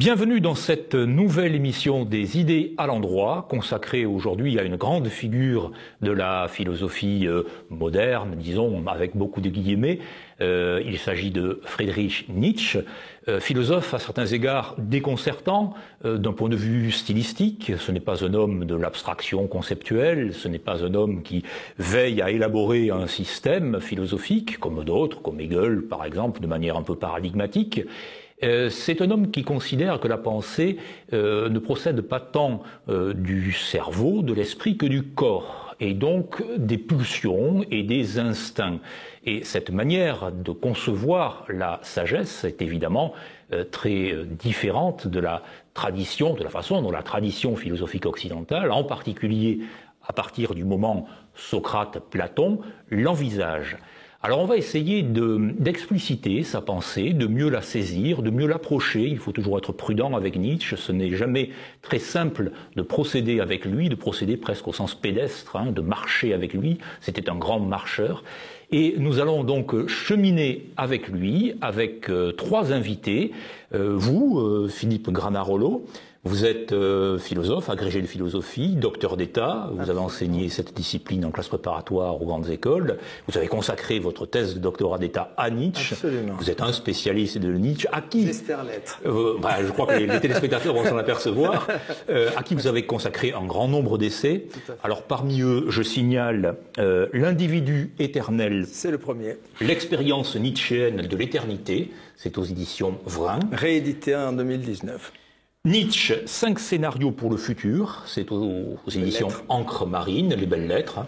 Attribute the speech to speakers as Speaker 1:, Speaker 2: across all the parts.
Speaker 1: Bienvenue dans cette nouvelle émission des idées à l'endroit, consacrée aujourd'hui à une grande figure de la philosophie moderne, disons avec beaucoup de guillemets. Il s'agit de Friedrich Nietzsche, philosophe à certains égards déconcertant d'un point de vue stylistique. Ce n'est pas un homme de l'abstraction conceptuelle, ce n'est pas un homme qui veille à élaborer un système philosophique, comme d'autres, comme Hegel par exemple, de manière un peu paradigmatique. C'est un homme qui considère que la pensée ne procède pas tant du cerveau, de l'esprit, que du corps, et donc des pulsions et des instincts. Et cette manière de concevoir la sagesse est évidemment très différente de la tradition, de la façon dont la tradition philosophique occidentale, en particulier à partir du moment Socrate-Platon, l'envisage. Alors on va essayer d'expliciter sa pensée, de mieux la saisir, de mieux l'approcher. Il faut toujours être prudent avec Nietzsche. Ce n'est jamais très simple de procéder avec lui, de procéder presque au sens pédestre, de marcher avec lui. C'était un grand marcheur. Et nous allons donc cheminer avec lui, avec trois invités. Vous, Philippe Granarolo, vous êtes philosophe, agrégé de philosophie, docteur d'État, vous avez enseigné cette discipline en classe préparatoire aux grandes écoles, vous avez consacré votre thèse de doctorat d'État à Nietzsche. Absolument. Vous êtes un spécialiste de Nietzsche, à qui
Speaker 2: j'espère l'être.
Speaker 1: Je crois que les téléspectateurs vont s'en apercevoir, à qui vous avez consacré un grand nombre d'essais. Alors parmi eux, je signale L'individu éternel.
Speaker 2: C'est le premier.
Speaker 1: L'expérience nietzschéenne de l'éternité, c'est aux éditions Vrin.
Speaker 2: Réédité en 2019.
Speaker 1: Nietzsche, 5 scénarios pour le futur, c'est aux éditions Encre Marine, les belles lettres.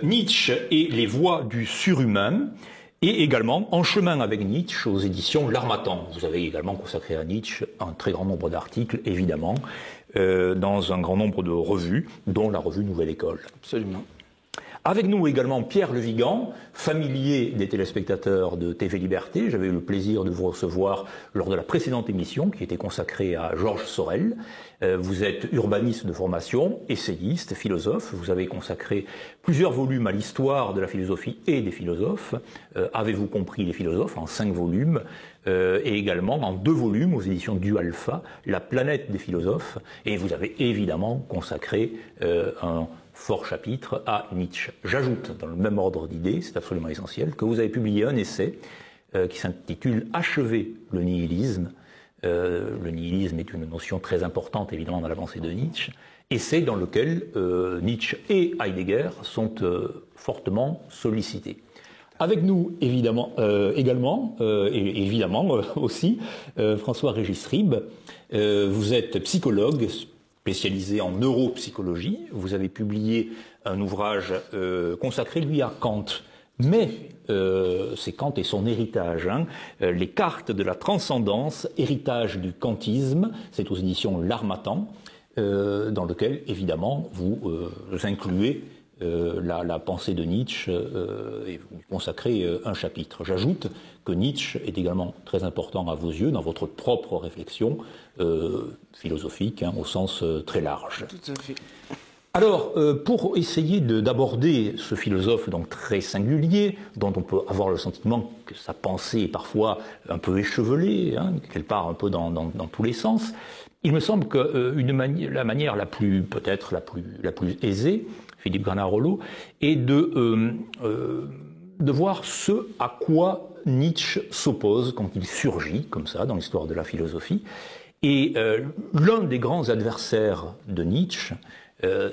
Speaker 1: Nietzsche et les voies du surhumain, et également En chemin avec Nietzsche aux éditions L'Harmattan. Vous avez également consacré à Nietzsche un très grand nombre d'articles, évidemment, dans un grand nombre de revues, dont la revue Nouvelle École.
Speaker 2: Absolument.
Speaker 1: Avec nous également Pierre Le Vigan, familier des téléspectateurs de TV Liberté. J'avais eu le plaisir de vous recevoir lors de la précédente émission qui était consacrée à Georges Sorel. Vous êtes urbaniste de formation, essayiste, philosophe. Vous avez consacré plusieurs volumes à l'histoire de la philosophie et des philosophes. Avez-vous compris les philosophes en 5 volumes et également en 2 volumes aux éditions du Alpha, La planète des philosophes. Et vous avez évidemment consacré un fort chapitre à Nietzsche. J'ajoute, dans le même ordre d'idées, c'est absolument essentiel, que vous avez publié un essai qui s'intitule « Achever le nihilisme ». Le nihilisme est une notion très importante, évidemment, dans la pensée de Nietzsche. Essai dans lequel Nietzsche et Heidegger sont fortement sollicités. Avec nous, évidemment, aussi, François-Régis Ribes. Vous êtes psychologue, spécialisé en neuropsychologie. Vous avez publié un ouvrage consacré, lui, à Kant. Mais c'est Kant et son héritage. Les cartes de la transcendance, héritage du kantisme, c'est aux éditions L'Harmattan, dans lequel, évidemment, vous incluez la pensée de Nietzsche et vous consacrez un chapitre. J'ajoute que Nietzsche est également très important à vos yeux dans votre propre réflexion philosophique, au sens très large.
Speaker 2: Tout à fait.
Speaker 1: Alors, pour essayer d'aborder ce philosophe donc très singulier, dont on peut avoir le sentiment que sa pensée est parfois un peu échevelée, qu'elle part un peu dans tous les sens, il me semble que la manière peut-être la plus aisée, Philippe Granarolo, est de voir ce à quoi Nietzsche s'oppose quand il surgit, comme ça, dans l'histoire de la philosophie. Et l'un des grands adversaires de Nietzsche,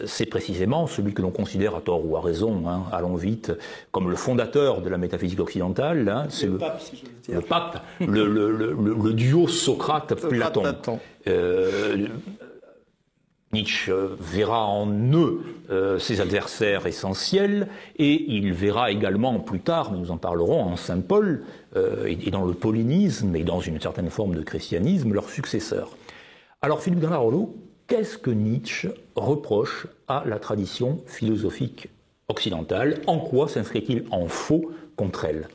Speaker 1: c'est précisément celui que l'on considère à tort ou à raison, allons vite, comme le fondateur de la métaphysique occidentale. C'est le pape, si je veux dire. Le pape, le duo Socrate-Platon. Nietzsche verra en eux ses adversaires essentiels, et il verra également plus tard, mais nous en parlerons, en Saint Paul, et dans le paulinisme, et dans une certaine forme de christianisme, leurs successeurs. Alors Philippe Granarolo, qu'est-ce que Nietzsche reproche à la tradition philosophique occidentale? En quoi s'inscrit-il en faux contre elle?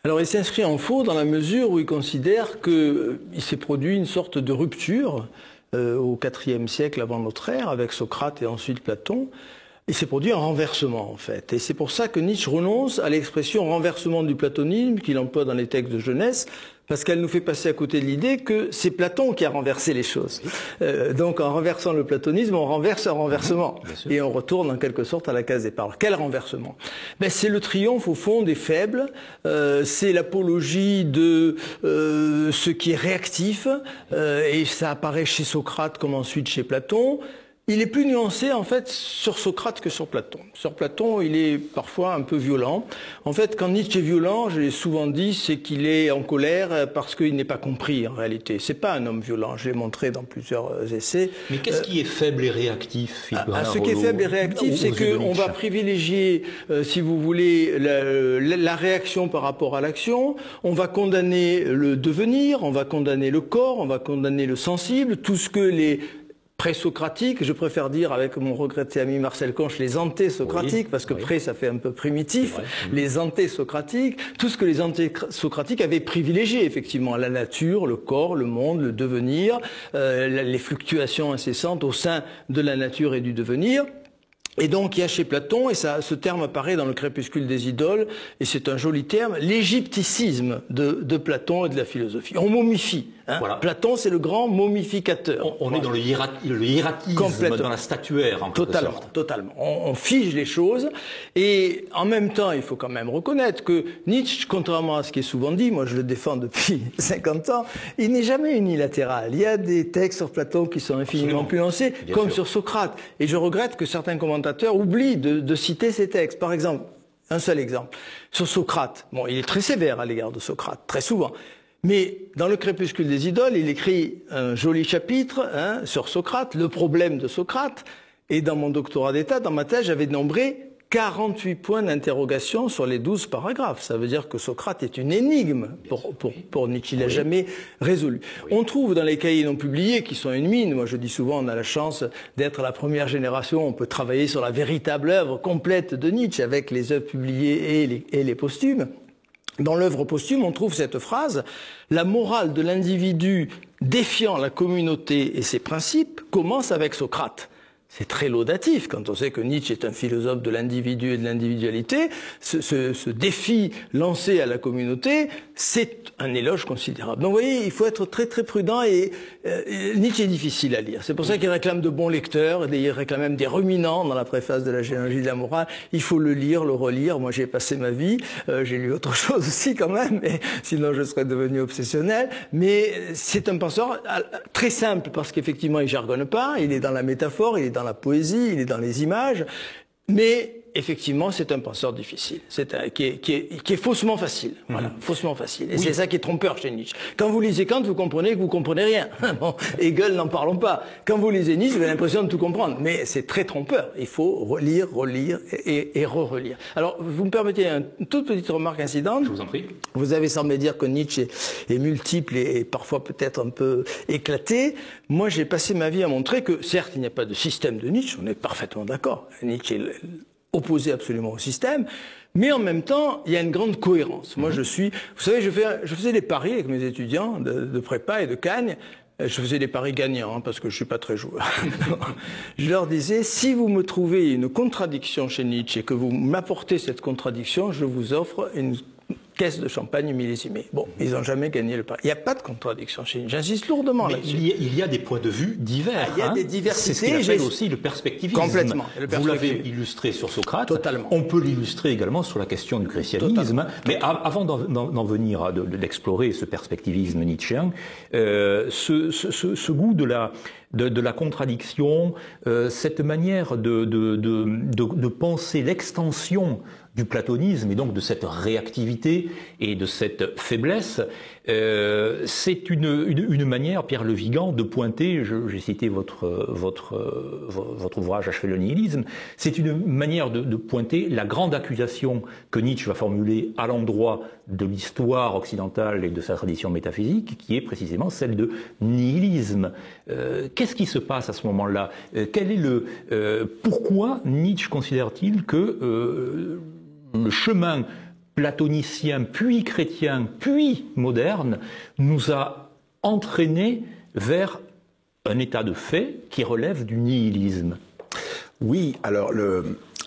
Speaker 2: Alors il s'inscrit en faux dans la mesure où il considère qu'il s'est produit une sorte de rupture au IVe siècle avant notre ère, avec Socrate et ensuite Platon, Il s'est produit un renversement, en fait. Et c'est pour ça que Nietzsche renonce à l'expression renversement du platonisme qu'il emploie dans les textes de jeunesse, parce qu'elle nous fait passer à côté de l'idée que c'est Platon qui a renversé les choses. Donc en renversant le platonisme, on renverse un renversement. Et on retourne en quelque sorte à la case départ. Alors, quel renversement? C'est le triomphe au fond des faibles, c'est l'apologie de ce qui est réactif, et ça apparaît chez Socrate comme ensuite chez Platon. Il est plus nuancé en fait sur Socrate que sur Platon. Sur Platon, il est parfois un peu violent. En fait, quand Nietzsche est violent, je l'ai souvent dit, c'est qu'il est en colère parce qu'il n'est pas compris en réalité. C'est pas un homme violent, je l'ai montré dans plusieurs essais.
Speaker 1: Mais qu'est-ce qui est faible et réactif,
Speaker 2: ce qui est faible et réactif, c'est qu'on va privilégier, si vous voulez, la réaction par rapport à l'action. On va condamner le devenir, on va condamner le corps, on va condamner le sensible, tout ce que les pré-socratiques, je préfère dire avec mon regretté ami Marcel Conche, les anté-socratiques, parce que pré ça fait un peu primitif, les anté-socratiques, tout ce que les anté-socratiques avaient privilégié, effectivement, la nature, le corps, le monde, le devenir, les fluctuations incessantes au sein de la nature et du devenir. Et donc il y a chez Platon, et ce terme apparaît dans le Crépuscule des idoles, et c'est un joli terme, l'égypticisme de Platon et de la philosophie. On momifie. Voilà. Platon, c'est le grand momificateur.
Speaker 1: On est dans le hiératisme, dans la statuaire, en quelque sorte.
Speaker 2: Totalement. On fige les choses, et en même temps, il faut quand même reconnaître que Nietzsche, contrairement à ce qui est souvent dit, moi je le défends depuis 50 ans, il n'est jamais unilatéral. Il y a des textes sur Platon qui sont infiniment plus nuancés, comme sur Socrate. Et je regrette que certains commentateurs oublient de citer ces textes. Par exemple, un seul exemple, sur Socrate. Bon, il est très sévère à l'égard de Socrate, très souvent. Mais dans le Crépuscule des idoles, il écrit un joli chapitre sur Socrate, le problème de Socrate. Et dans mon doctorat d'état, dans ma thèse, j'avais nombré 48 points d'interrogation sur les 12 paragraphes. Ça veut dire que Socrate est une énigme pour Nietzsche. Il n'a jamais résolu. On trouve dans les cahiers non publiés, qui sont une mine, moi je dis souvent, on a la chance d'être la première génération, on peut travailler sur la véritable œuvre complète de Nietzsche avec les œuvres publiées et les posthumes. Dans l'œuvre posthume, on trouve cette phrase « La morale de l'individu défiant la communauté et ses principes commence avec Socrate ». C'est très laudatif quand on sait que Nietzsche est un philosophe de l'individu et de l'individualité. Ce défi lancé à la communauté, c'est un éloge considérable. Donc vous voyez, il faut être très très prudent et Nietzsche est difficile à lire. C'est pour ça qu'il réclame de bons lecteurs, il réclame même des ruminants dans la préface de la généalogie de la morale. Il faut le lire, le relire. Moi j'ai passé ma vie, j'ai lu autre chose aussi quand même, mais sinon je serais devenu obsessionnel. Mais c'est un penseur très simple parce qu'effectivement il jargonne pas, il est dans la métaphore, il est dans la poésie, il est dans les images, mais effectivement, c'est un penseur difficile, qui est faussement facile. Voilà, faussement facile. Et c'est ça qui est trompeur chez Nietzsche. Quand vous lisez Kant, vous comprenez que vous comprenez rien. Bon, Hegel, n'en parlons pas. Quand vous lisez Nietzsche, vous avez l'impression de tout comprendre. Mais c'est très trompeur. Il faut relire et re-relire. Alors, vous me permettez une toute petite remarque incidente.
Speaker 1: Je vous en prie.
Speaker 2: Vous avez semblé dire que Nietzsche est multiple et parfois peut-être un peu éclaté. Moi, j'ai passé ma vie à montrer que, certes, il n'y a pas de système de Nietzsche. On est parfaitement d'accord. Nietzsche est opposé absolument au système, mais en même temps, il y a une grande cohérence. Moi, vous savez, je faisais des paris avec mes étudiants de prépa et de Cagne. Je faisais des paris gagnants, parce que je suis pas très joueur. Je leur disais, si vous me trouvez une contradiction chez Nietzsche et que vous m'apportez cette contradiction, je vous offre une caisse de champagne millésimée. Bon, ils n'ont jamais gagné le pari. Il n'y a pas de contradiction chez Nietzsche. J'insiste lourdement là-dessus.
Speaker 1: Il y a des points de vue divers.
Speaker 2: Il y a des diversités.
Speaker 1: C'est ce qu'on appelle aussi le perspectivisme.
Speaker 2: Complètement.
Speaker 1: Vous l'avez illustré sur Socrate.
Speaker 2: Totalement.
Speaker 1: On peut l'illustrer également sur la question du christianisme. Totalement. Mais avant d'en venir, d'explorer ce perspectivisme nietzschéen, ce goût de la contradiction, cette manière de penser l'extension du platonisme et donc de cette réactivité et de cette faiblesse, c'est une manière, Pierre Le Vigan, de pointer, j'ai cité votre ouvrage Achever le nihilisme, c'est une manière de pointer la grande accusation que Nietzsche va formuler à l'endroit de l'histoire occidentale et de sa tradition métaphysique, qui est précisément celle de nihilisme. Qu'est-ce qui se passe à ce moment-là? Pourquoi Nietzsche considère-t-il que le chemin platonicien, puis chrétien, puis moderne, nous a entraînés vers un état de fait qui relève du nihilisme?
Speaker 3: Oui, alors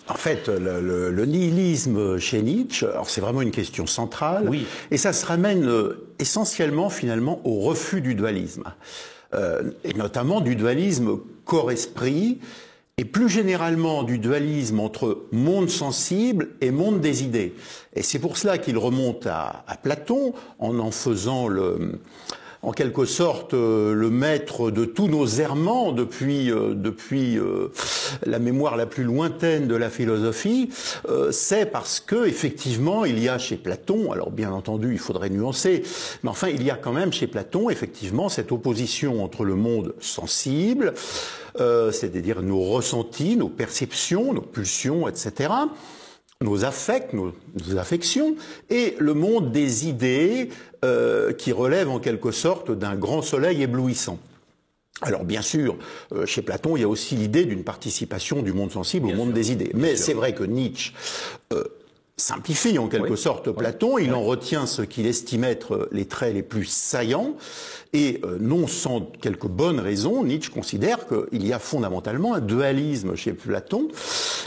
Speaker 3: en fait, le nihilisme chez Nietzsche, alors c'est vraiment une question centrale,
Speaker 1: oui.
Speaker 3: Et ça se ramène essentiellement finalement au refus du dualisme, et notamment du dualisme corps-esprit, et plus généralement du dualisme entre monde sensible et monde des idées. Et c'est pour cela qu'il remonte à Platon en faisant en quelque sorte le maître de tous nos errements depuis la mémoire la plus lointaine de la philosophie. C'est parce que effectivement il y a chez Platon, alors bien entendu il faudrait nuancer, mais enfin il y a quand même chez Platon effectivement cette opposition entre le monde sensible, c'est-à-dire nos ressentis, nos perceptions, nos pulsions, etc., nos affects, nos affections, et le monde des idées qui relève en quelque sorte d'un grand soleil éblouissant. Alors bien sûr, chez Platon, il y a aussi l'idée d'une participation du monde sensible au monde des idées. Mais c'est vrai que Nietzsche simplifie en quelque sorte Platon, il en retient ce qu'il estime être les traits les plus saillants, et non sans quelques bonnes raisons, Nietzsche considère qu'il y a fondamentalement un dualisme chez Platon,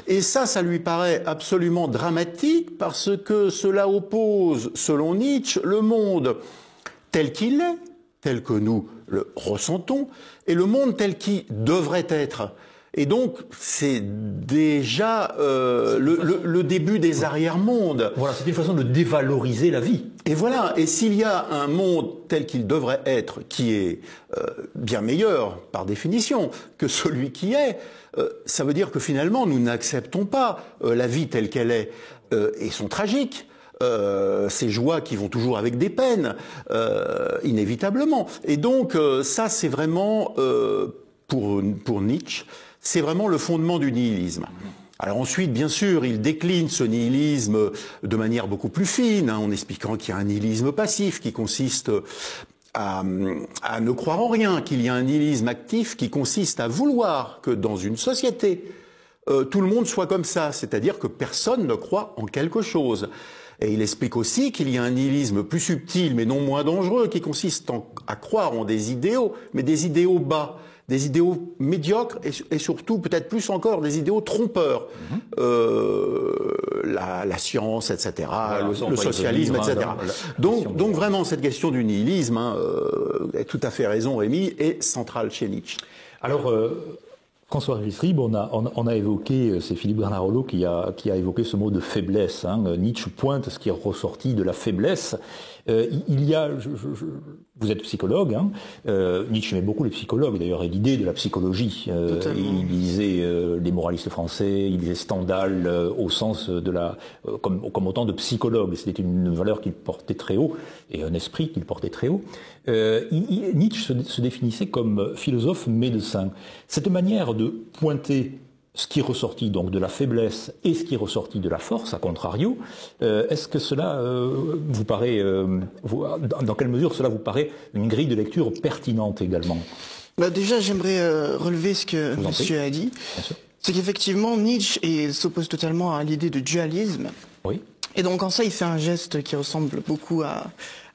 Speaker 3: et ça lui paraît absolument dramatique, parce que cela oppose, selon Nietzsche, le monde tel qu'il est, tel que nous le ressentons, et le monde tel qu'il devrait être. Et donc, c'est déjà le début des arrière-mondes.
Speaker 1: Voilà, c'est une façon de dévaloriser la vie.
Speaker 3: Et voilà, et s'il y a un monde tel qu'il devrait être, qui est bien meilleur, par définition, que celui qui est, ça veut dire que finalement, nous n'acceptons pas la vie telle qu'elle est, et sont tragiques. Ces joies qui vont toujours avec des peines, inévitablement. Et donc, ça, c'est vraiment, pour Nietzsche, c'est vraiment le fondement du nihilisme. Alors ensuite, bien sûr, il décline ce nihilisme de manière beaucoup plus fine, en expliquant qu'il y a un nihilisme passif qui consiste à ne croire en rien, qu'il y a un nihilisme actif qui consiste à vouloir que dans une société, tout le monde soit comme ça, c'est-à-dire que personne ne croit en quelque chose. Et il explique aussi qu'il y a un nihilisme plus subtil, mais non moins dangereux, qui consiste à croire en des idéaux, mais des idéaux bas, des idéaux médiocres et surtout, peut-être plus encore, des idéaux trompeurs. La science, etc., voilà, le socialisme, etc. Donc vraiment, cette question du nihilisme, tout à fait raison, Rémi, est centrale chez Nietzsche.
Speaker 1: Alors, François Rissrib, on a évoqué, c'est Philippe Bernard-Rollo qui a évoqué ce mot de faiblesse. Nietzsche pointe ce qui est ressorti de la faiblesse. Il y a, vous êtes psychologue, Nietzsche aimait beaucoup les psychologues d'ailleurs, et l'idée de la psychologie. Il lisait les moralistes français, il lisait Stendhal au sens de comme autant de psychologue. C'était une valeur qu'il portait très haut et un esprit qu'il portait très haut. Nietzsche se définissait comme philosophe médecin. Cette manière de pointer ce qui est ressorti donc de la faiblesse et ce qui est ressorti de la force, à contrario, est-ce que cela vous paraît, dans quelle mesure cela vous paraît une grille de lecture pertinente également?
Speaker 4: Déjà, j'aimerais relever ce que monsieur a dit. C'est qu'effectivement, Nietzsche s'oppose totalement à l'idée de dualisme.
Speaker 1: Oui.
Speaker 4: Et donc en ça, il fait un geste qui ressemble beaucoup à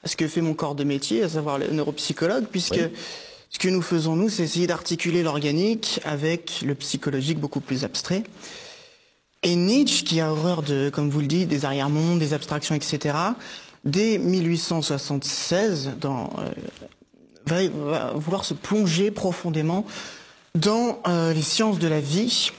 Speaker 4: ce que fait mon corps de métier, à savoir le neuropsychologue, puisque ce que nous faisons, nous, c'est essayer d'articuler l'organique avec le psychologique beaucoup plus abstrait. Et Nietzsche, qui a horreur de, comme vous le dites, des arrière-mondes, des abstractions, etc., dès 1876, va vouloir se plonger profondément dans les sciences de la vie,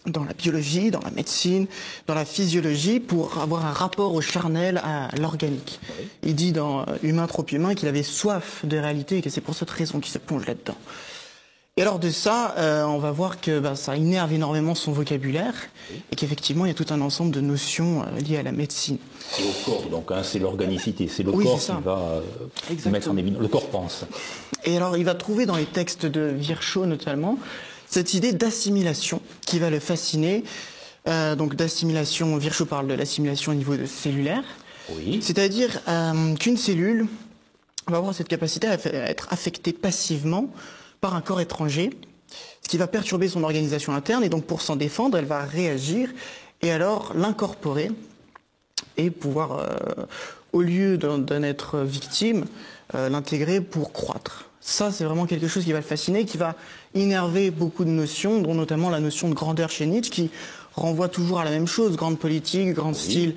Speaker 4: dans la biologie, dans la médecine, dans la physiologie, pour avoir un rapport au charnel, à l'organique. Oui. Il dit dans Humain trop humain qu'il avait soif de réalité et que c'est pour cette raison qu'il se plonge là-dedans. Et alors de ça, on va voir que ça innerve énormément son vocabulaire, et qu'effectivement il y a tout un ensemble de notions liées à la médecine.
Speaker 1: C'est au corps donc, c'est l'organicité, c'est le corps qui va mettre en évidence, le corps pense.
Speaker 4: Et alors il va trouver dans les textes de Virchow notamment, cette idée d'assimilation qui va le fasciner. Donc d'assimilation, Virchow parle de l'assimilation au niveau cellulaire.
Speaker 1: Oui.
Speaker 4: C'est-à-dire qu'une cellule va avoir cette capacité à être affectée passivement par un corps étranger, ce qui va perturber son organisation interne. Et donc pour s'en défendre, elle va réagir et alors l'incorporer et pouvoir, au lieu d'en être victime, l'intégrer pour croître. Ça, c'est vraiment quelque chose qui va le fasciner, qui va innerver beaucoup de notions, dont notamment la notion de grandeur chez Nietzsche, qui renvoie toujours à la même chose, grande politique, grand style,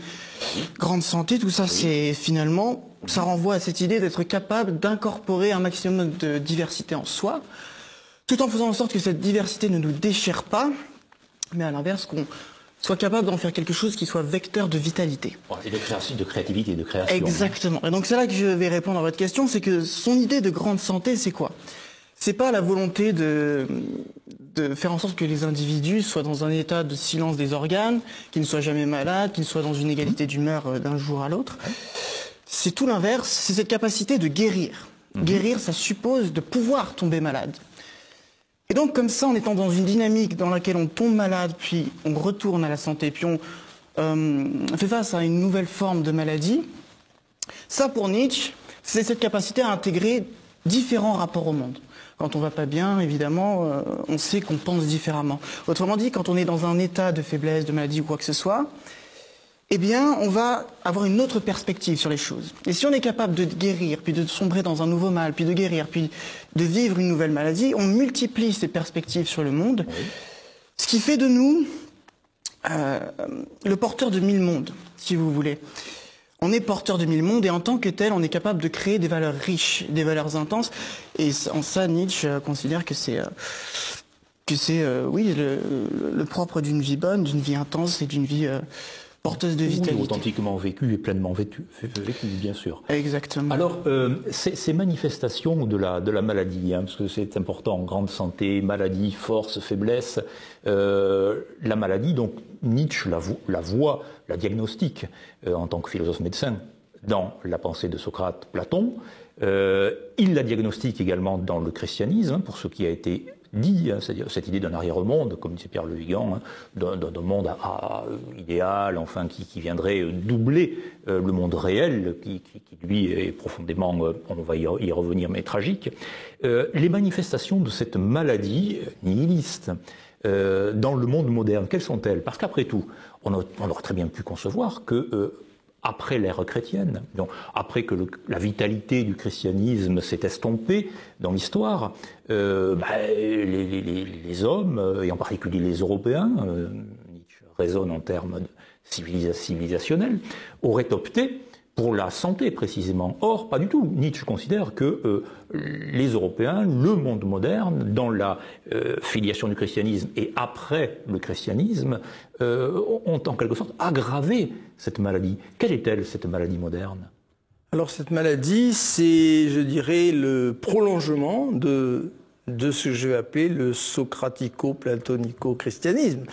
Speaker 4: grande santé, tout ça, c'est finalement, ça renvoie à cette idée d'être capable d'incorporer un maximum de diversité en soi, tout en faisant en sorte que cette diversité ne nous déchire pas, mais à l'inverse, qu'on soit capable d'en faire quelque chose qui soit vecteur de vitalité.
Speaker 1: Et de créativité et de création.
Speaker 4: Exactement. Et donc c'est là que je vais répondre à votre question, c'est que son idée de grande santé, c'est quoi? C'est pas la volonté de faire en sorte que les individus soient dans un état de silence des organes, qu'ils ne soient jamais malades, qu'ils soient dans une égalité d'humeur d'un jour à l'autre. C'est tout l'inverse, c'est cette capacité de guérir. Guérir, ça suppose de pouvoir tomber malade. Et donc, comme ça, en étant dans une dynamique dans laquelle on tombe malade, puis on retourne à la santé, puis on fait face à une nouvelle forme de maladie, ça, pour Nietzsche, c'est cette capacité à intégrer différents rapports au monde. Quand on va pas bien, évidemment, on sait qu'on pense différemment. Autrement dit, quand on est dans un état de faiblesse, de maladie ou quoi que ce soit, eh bien, on va avoir une autre perspective sur les choses. Et si on est capable de guérir, puis de sombrer dans un nouveau mal, puis de guérir, puis de vivre une nouvelle maladie, on multiplie ces perspectives sur le monde, ce qui fait de nous le porteur de 1000 mondes, si vous voulez. On est porteur de 1000 mondes et en tant que tel, on est capable de créer des valeurs riches, des valeurs intenses. Et en ça, Nietzsche considère que c'est oui, le propre d'une vie bonne, d'une vie intense et d'une vie porteuse de vitalité.
Speaker 1: Oui, authentiquement vécu et pleinement vécu, bien sûr.
Speaker 4: Exactement.
Speaker 1: Alors, ces manifestations de la maladie, parce que c'est important, grande santé, maladie, force, faiblesse, la maladie, donc Nietzsche la voit, la diagnostique en tant que philosophe médecin dans la pensée de Socrate, Platon. Il la diagnostique également dans le christianisme, pour ce qui a été dit, c'est-à-dire cette idée d'un arrière-monde, comme disait Pierre Le Vigan, d'un monde idéal, enfin, qui viendrait doubler le monde réel, qui lui est profondément, on va y revenir, mais tragique. Les manifestations de cette maladie nihiliste dans le monde moderne, quelles sont-elles? Parce qu'après tout, on aurait très bien pu concevoir que après l'ère chrétienne, donc après que la vitalité du christianisme s'est estompée dans l'histoire, les hommes, et en particulier les Européens, Nietzsche raisonne en termes civilisationnels, auraient opté pour la santé précisément. Or, pas du tout. Nietzsche considère que les Européens, le monde moderne, dans la filiation du christianisme et après le christianisme, ont en quelque sorte aggravé cette maladie. Quelle est-elle, cette maladie moderne?
Speaker 2: Alors cette maladie, c'est, je dirais, le prolongement de ce que je vais appeler le socratico-platonico-christianisme,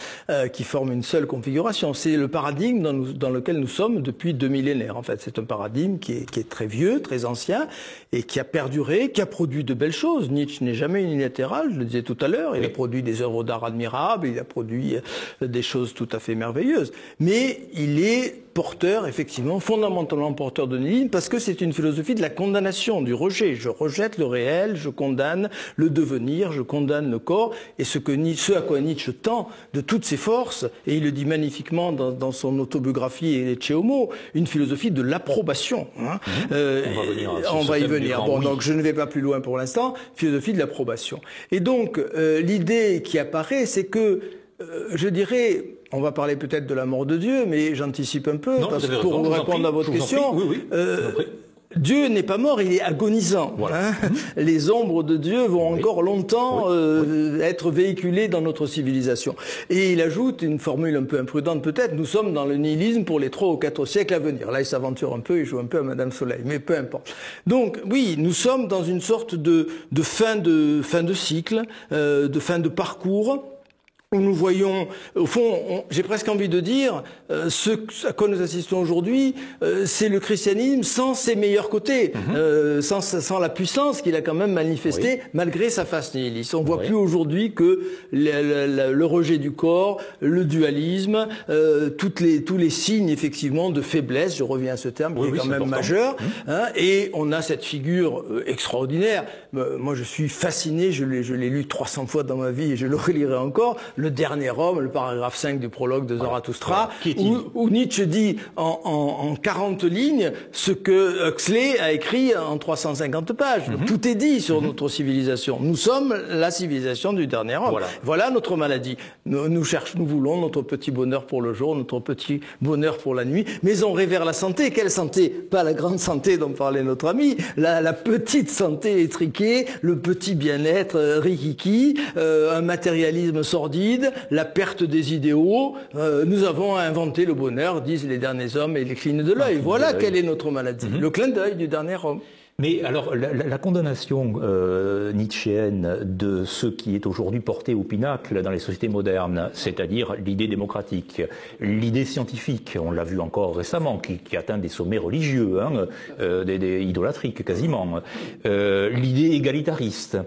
Speaker 2: qui forme une seule configuration. C'est le paradigme dans lequel nous sommes depuis 2 millénaires. En fait, c'est un paradigme qui est très vieux, très ancien, et qui a perduré, qui a produit de belles choses. Nietzsche n'est jamais unilatéral, je le disais tout à l'heure. Il a produit des œuvres d'art admirables, il a produit des choses tout à fait merveilleuses. Mais il est porteur, effectivement, fondamentalement porteur de nihilisme, parce que c'est une philosophie de la condamnation, du rejet. Je rejette le réel, je condamne le devenir, je condamne le corps, et ce à quoi Nietzsche tend de toutes ses forces, et il le dit magnifiquement dans son autobiographie Ecce Homo, une philosophie de l'approbation. Hein. On va y venir. Bon, donc je ne vais pas plus loin pour l'instant. Philosophie de l'approbation. Et donc l'idée qui apparaît, c'est que je dirais, on va parler peut-être de la mort de Dieu, mais j'anticipe un peu, parce que pour répondre à votre question, Dieu n'est pas mort, il est agonisant.
Speaker 1: Voilà.
Speaker 2: Hein. Les ombres de Dieu vont encore longtemps être véhiculées dans notre civilisation. Et il ajoute une formule un peu imprudente peut-être, nous sommes dans le nihilisme pour les 3 ou 4 siècles à venir. Là, il s'aventure un peu, il joue un peu à Madame Soleil, mais peu importe. Donc, oui, nous sommes dans une sorte de fin de cycle, de fin de parcours, où nous voyons, au fond, j'ai presque envie de dire, ce à quoi nous assistons aujourd'hui, c'est le christianisme sans ses meilleurs côtés, sans la puissance qu'il a quand même manifestée, malgré sa face nihiliste. On voit plus aujourd'hui que le rejet du corps, le dualisme, tous les signes, effectivement, de faiblesse, je reviens à ce terme, qui est quand même majeur, hein, et on a cette figure extraordinaire. Moi, je suis fasciné, je l'ai lu 300 fois dans ma vie et je le relirai encore, le dernier homme, le paragraphe 5 du prologue de Zarathustra, où Nietzsche dit en 40 lignes ce que Huxley a écrit en 350 pages. Tout est dit sur notre civilisation. Nous sommes la civilisation du dernier homme. Voilà notre maladie. Nous voulons notre petit bonheur pour le jour, notre petit bonheur pour la nuit, mais on révère la santé. Quelle santé? Pas la grande santé dont parlait notre ami, la petite santé étriquée, le petit bien-être rikiki, un matérialisme sordide, la perte des idéaux. Nous avons inventé le bonheur, disent les derniers hommes et les clignes de l'œil. Voilà quelle est notre maladie. Le clin d'œil du dernier homme.
Speaker 1: Mais alors, la condamnation nietzschéenne de ce qui est aujourd'hui porté au pinacle dans les sociétés modernes, c'est-à-dire l'idée démocratique, l'idée scientifique, on l'a vu encore récemment, qui atteint des sommets religieux, hein, des idolâtriques quasiment, l'idée égalitariste,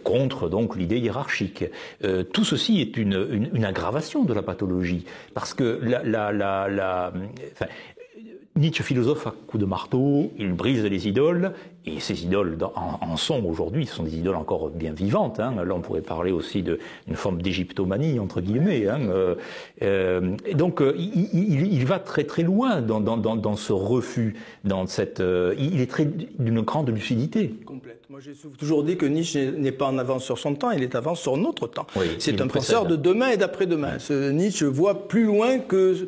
Speaker 1: contre donc l'idée hiérarchique. Tout ceci est une aggravation de la pathologie, parce que Nietzsche philosophe à coups de marteau, il brise les idoles, et ces idoles en sont aujourd'hui, ce sont des idoles encore bien vivantes. Hein. Là, on pourrait parler aussi d'une forme d'égyptomanie, entre guillemets. Hein. Donc, il va très très loin dans ce refus, il est d'une grande lucidité.
Speaker 2: Complète. Moi, j'ai toujours dit que Nietzsche n'est pas en avance sur son temps, il est en avance sur notre temps.
Speaker 1: Oui,
Speaker 2: c'est un penseur de demain et d'après-demain. Nietzsche voit plus loin que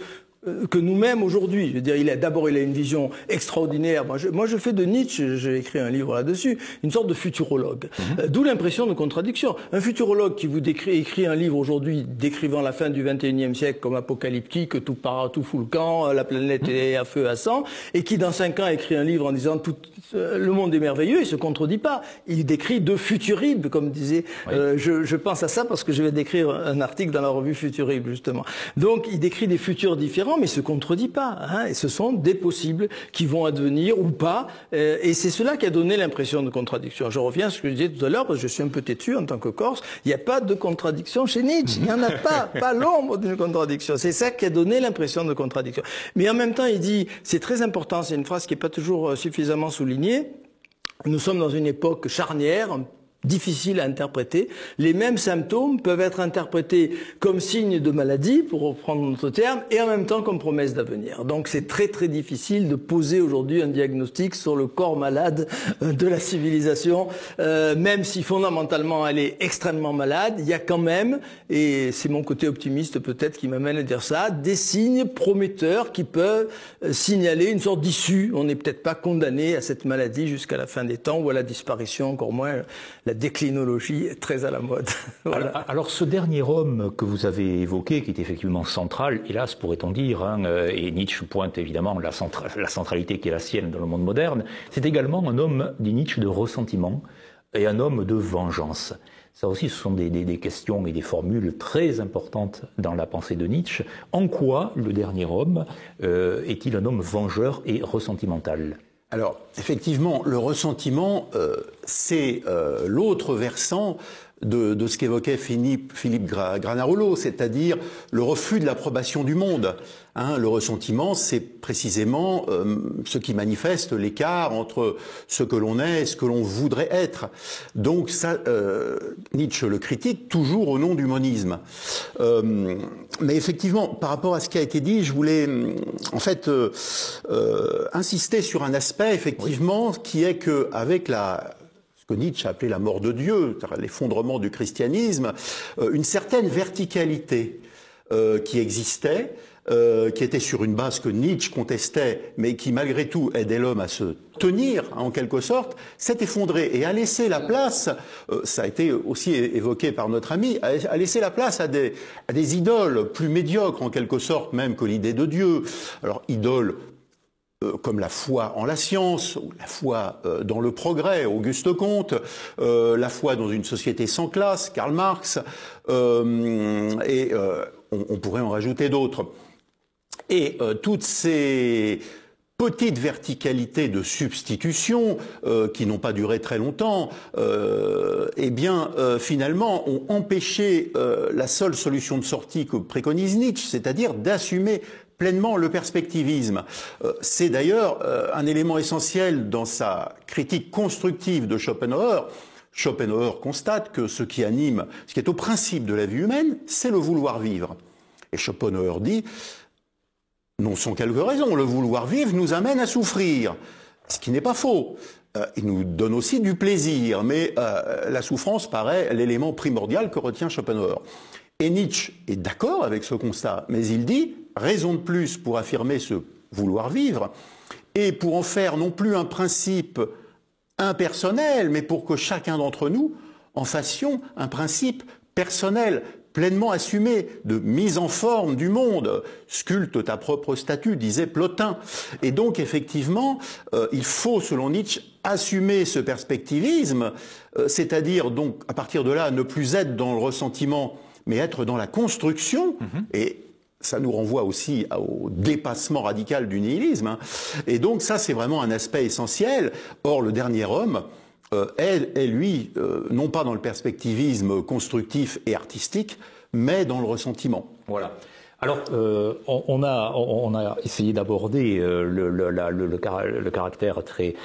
Speaker 2: nous-mêmes aujourd'hui. Je veux dire, d'abord, il a une vision extraordinaire. Moi, je fais de Nietzsche, j'ai écrit un livre là-dessus, une sorte de futurologue. D'où l'impression de contradiction. Un futurologue qui vous écrit un livre aujourd'hui décrivant la fin du XXIe siècle comme apocalyptique, tout fout le camp, la planète est à feu à sang, et qui dans 5 ans écrit un livre en disant le monde est merveilleux, il se contredit pas. Il décrit de futuribles, comme disait. Je pense à ça parce que je vais décrire un article dans la revue Futurible, justement. Donc, il décrit des futurs différents, mais se contredit pas. Hein, et ce sont des possibles qui vont advenir ou pas. Et c'est cela qui a donné l'impression de contradiction. Je reviens à ce que je disais tout à l'heure, parce que je suis un peu têtu en tant que Corse. Il n'y a pas de contradiction chez Nietzsche. Il n'y en a pas l'ombre d'une contradiction. C'est ça qui a donné l'impression de contradiction. Mais en même temps, il dit, c'est très important, c'est une phrase qui n'est pas toujours suffisamment soulignée. Nous sommes dans une époque charnière, difficile à interpréter. Les mêmes symptômes peuvent être interprétés comme signe de maladie, pour reprendre notre terme, et en même temps comme promesse d'avenir. Donc c'est très très difficile de poser aujourd'hui un diagnostic sur le corps malade de la civilisation, même si fondamentalement elle est extrêmement malade, il y a quand même, et c'est mon côté optimiste peut-être qui m'amène à dire ça, des signes prometteurs qui peuvent signaler une sorte d'issue. On n'est peut-être pas condamné à cette maladie jusqu'à la fin des temps, ou à la disparition, encore moins. La déclinologie est très à la mode. Voilà.
Speaker 1: Alors ce dernier homme que vous avez évoqué, qui est effectivement central, hélas pourrait-on dire, hein, et Nietzsche pointe évidemment la centralité qui est la sienne dans le monde moderne, c'est également un homme, dit Nietzsche, de ressentiment et un homme de vengeance. Ça aussi, ce sont des questions et des formules très importantes dans la pensée de Nietzsche. En quoi le dernier homme est-il un homme vengeur et ressentimental ?
Speaker 3: Alors, effectivement, le ressentiment, c'est l'autre versant de ce qu'évoquait Philippe Granarolo, c'est-à-dire le refus de l'approbation du monde. Hein, le ressentiment, c'est précisément ce qui manifeste l'écart entre ce que l'on est et ce que l'on voudrait être. Donc ça, Nietzsche le critique toujours au nom du monisme. Mais effectivement, par rapport à ce qui a été dit, je voulais en fait insister sur un aspect, effectivement, qui est que avec que Nietzsche a appelé la mort de Dieu, l'effondrement du christianisme, une certaine verticalité qui existait, qui était sur une base que Nietzsche contestait, mais qui malgré tout aidait l'homme à se tenir, hein, en quelque sorte, s'est effondrée et a laissé la place, ça a été aussi évoqué par notre ami, a laissé la place à des idoles plus médiocres, en quelque sorte, même que l'idée de Dieu. Alors, idoles comme la foi en la science, ou la foi dans le progrès, Auguste Comte, la foi dans une société sans classe, Karl Marx, et on pourrait en rajouter d'autres. Et toutes ces petites verticalités de substitution qui n'ont pas duré très longtemps, eh bien, finalement, ont empêché la seule solution de sortie que préconise Nietzsche, c'est-à-dire d'assumer pleinement le perspectivisme. C'est d'ailleurs un élément essentiel dans sa critique constructive de Schopenhauer. Schopenhauer constate que ce qui anime, ce qui est au principe de la vie humaine, c'est le vouloir vivre. Et Schopenhauer dit, non sans quelques raisons, le vouloir vivre nous amène à souffrir, ce qui n'est pas faux. Il nous donne aussi du plaisir, mais la souffrance paraît l'élément primordial que retient Schopenhauer. Et Nietzsche est d'accord avec ce constat, mais il dit, raison de plus pour affirmer ce vouloir vivre, et pour en faire non plus un principe impersonnel, mais pour que chacun d'entre nous en fassions un principe personnel, pleinement assumé, de mise en forme du monde. Sculpte ta propre statue, disait Plotin. Et donc, effectivement, il faut, selon Nietzsche, assumer ce perspectivisme, c'est-à-dire, donc, à partir de là, ne plus être dans le ressentiment, mais être dans la construction, et ça nous renvoie aussi au dépassement radical du nihilisme. Hein. Et donc ça, c'est vraiment un aspect essentiel. Or, le dernier homme est lui, non pas dans le perspectivisme constructif et artistique, mais dans le ressentiment.
Speaker 1: Voilà. Alors, on a essayé d'aborder le caractère très